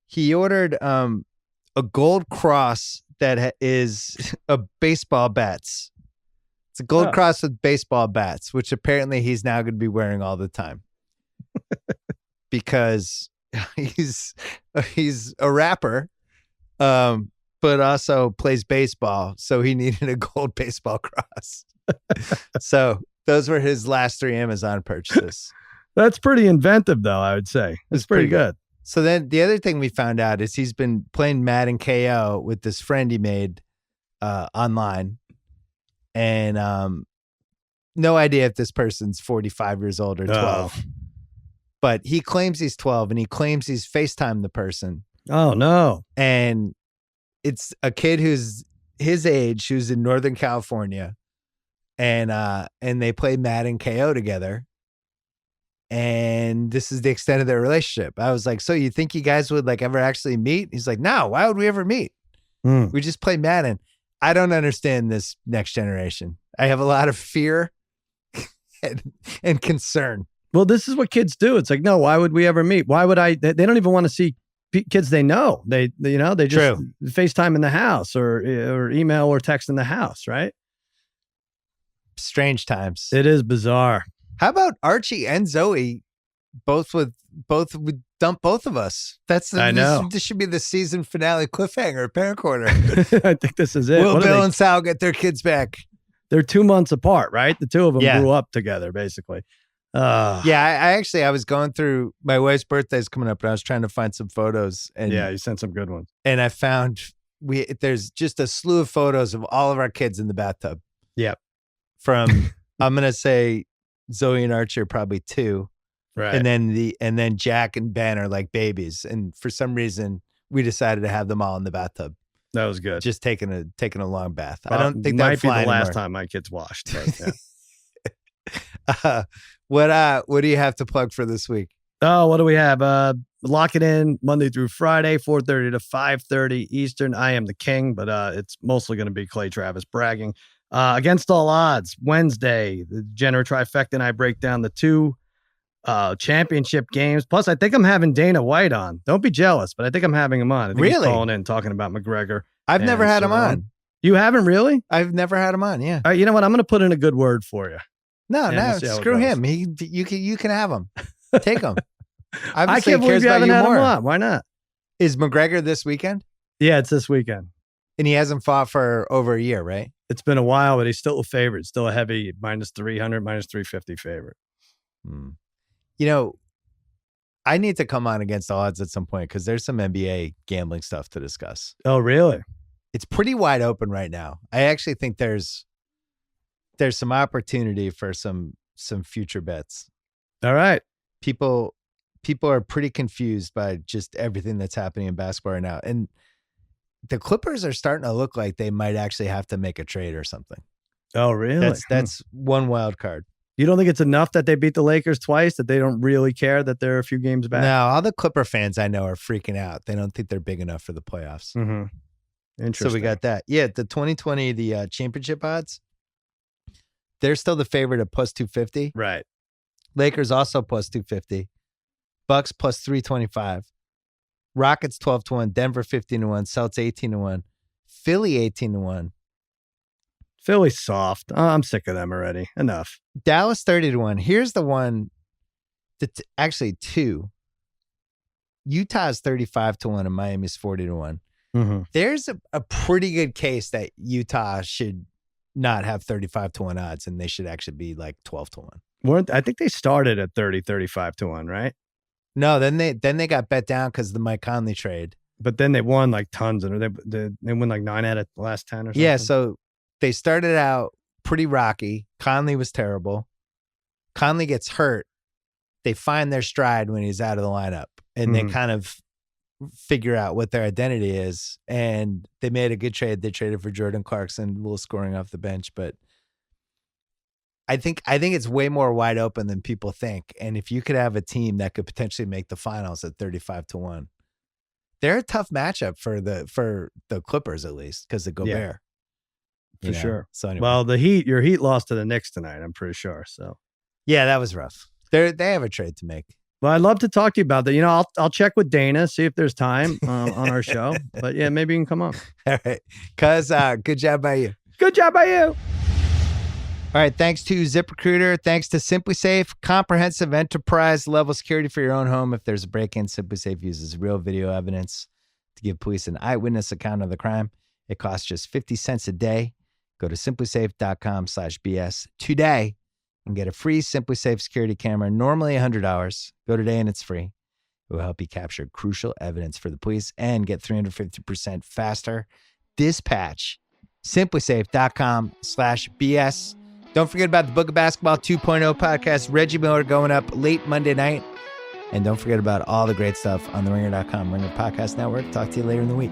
He ordered a gold cross that is a baseball bats. It's a gold cross with baseball bats, which apparently he's now going to be wearing all the time because he's a rapper, but also plays baseball. So he needed a gold baseball cross. So those were his last 3 Amazon purchases. That's pretty inventive, though, I would say. It's pretty good. So then the other thing we found out is he's been playing Madden KO with this friend he made online. And no idea if this person's 45 years old or 12. Oh. But he claims he's 12 and he claims he's FaceTimed the person. Oh, no. And it's a kid who's his age, who's in Northern California. And they play Madden KO together. And this is the extent of their relationship. I was like, so you think you guys would like ever actually meet? He's like, no, why would we ever meet? We just play Madden. I don't understand this next generation. I have a lot of fear and concern. Well, this is what kids do. It's like, no, why would we ever meet? Why would I? They don't even want to see kids they know. They just True. FaceTime in the house or email or text in the house, right? Strange times. It is bizarre. How about Archie and Zoe both would dump both of us? I know. This should be the season finale cliffhanger, Parent Corner. I think this is it. Will Bill and Sal get their kids back? They're 2 months apart, right? The two of them Yeah. grew up together, basically. Yeah, I was going through my wife's birthday's coming up, and I was trying to find some photos. And Yeah, you sent some good ones. and I found there's just a slew of photos of all of our kids in the bathtub. Yep. From I'm gonna say Zoe and Archie are probably 2, Right. and then Jack and Ben are like babies, and for some reason we decided to have them all in the bathtub, That was good. just taking a long bath. I Well, don't think might that be the fly last anymore. time my kids washed. But, yeah. What do you have to plug for this week? Oh, what do we have? Lock it in Monday through Friday, 4:30 to 5:30 Eastern. I am the king, but it's mostly going to be Clay Travis bragging. Against All Odds, Wednesday, the Jenner Trifecta and I break down the 2 championship games. Plus, I think I'm having Dana White on. Don't be jealous, but I think I'm having him on. I think he's Really? calling in, talking about McGregor. I've never And had him so, on. You haven't really? I've never had him on. Yeah. All right, you know what? I'm going to put in a good word for you. No, Yeah, we'll see how it screw goes. him. You can have him. Take him. I Obviously, can't he believe cares you about haven't you had him more. on. Why not? Is McGregor this weekend? Yeah, it's this weekend. And he hasn't fought for over a year, right? It's been a while, but he's still a favorite. Still a heavy -300, -350 favorite. You know, I need to come on Against All Odds at some point because there's some NBA gambling stuff to discuss. Oh, really? It's pretty wide open right now. I actually think there's some opportunity for some future bets. All right. People are pretty confused by just everything that's happening in basketball right now. And the Clippers are starting to look like they might actually have to make a trade or something. Oh, really? That's one wild card. You don't think it's enough that they beat the Lakers twice, that they don't really care that they're a few games back? No, all the Clipper fans I know are freaking out. They don't think they're big enough for the playoffs. Mm-hmm. Interesting. So we got that. Yeah, the 2020, the championship odds, they're still the favorite at plus 250. Right. Lakers also plus 250. Bucks plus 325. Rockets 12-1. Denver 15-1. Celtics 18-1. Philly 18-1. Philly's soft. Oh, I'm sick of them already. Enough. Dallas 30-1. Here's the one that's actually 2. Utah's 35-1 and Miami's 40-1. Mm-hmm. There's a pretty good case that Utah should not have 35-1 odds and they should actually be like 12-1. I think they started at 35-1, right? No, then they got bet down because of the Mike Conley trade. But then they won like tons, and they won like 9 out of the last 10 or something. Yeah, so they started out pretty rocky. Conley was terrible. Conley gets hurt. They find their stride when he's out of the lineup, and they kind of figure out what their identity is. And they made a good trade. They traded for Jordan Clarkson, a little scoring off the bench, but I think it's way more wide open than people think. And if you could have a team that could potentially make the finals at 35-1, they're a tough matchup for the Clippers, at least, because of Gobert. For sure. So anyway. Well, your Heat lost to the Knicks tonight, I'm pretty sure. So yeah, that was rough. They have a trade to make. Well, I'd love to talk to you about that. You know, I'll check with Dana, see if there's time on our show. But yeah, maybe you can come on. All right. Cuz, good job by you. Good job by you. All right. Thanks to ZipRecruiter. Thanks to SimpliSafe. Comprehensive enterprise level security for your own home. If there's a break-in, SimpliSafe uses real video evidence to give police an eyewitness account of the crime. It costs just 50 cents a day. Go to simplisafe.com/BS today and get a free SimpliSafe security camera, normally $100. Go today and it's free. It will help you capture crucial evidence for the police and get 350% faster dispatch. SimpliSafe.com/BS. Don't forget about the Book of Basketball 2.0 podcast. Reggie Miller going up late Monday night. And don't forget about all the great stuff on the ringer.com, Ringer Podcast Network. Talk to you later in the week.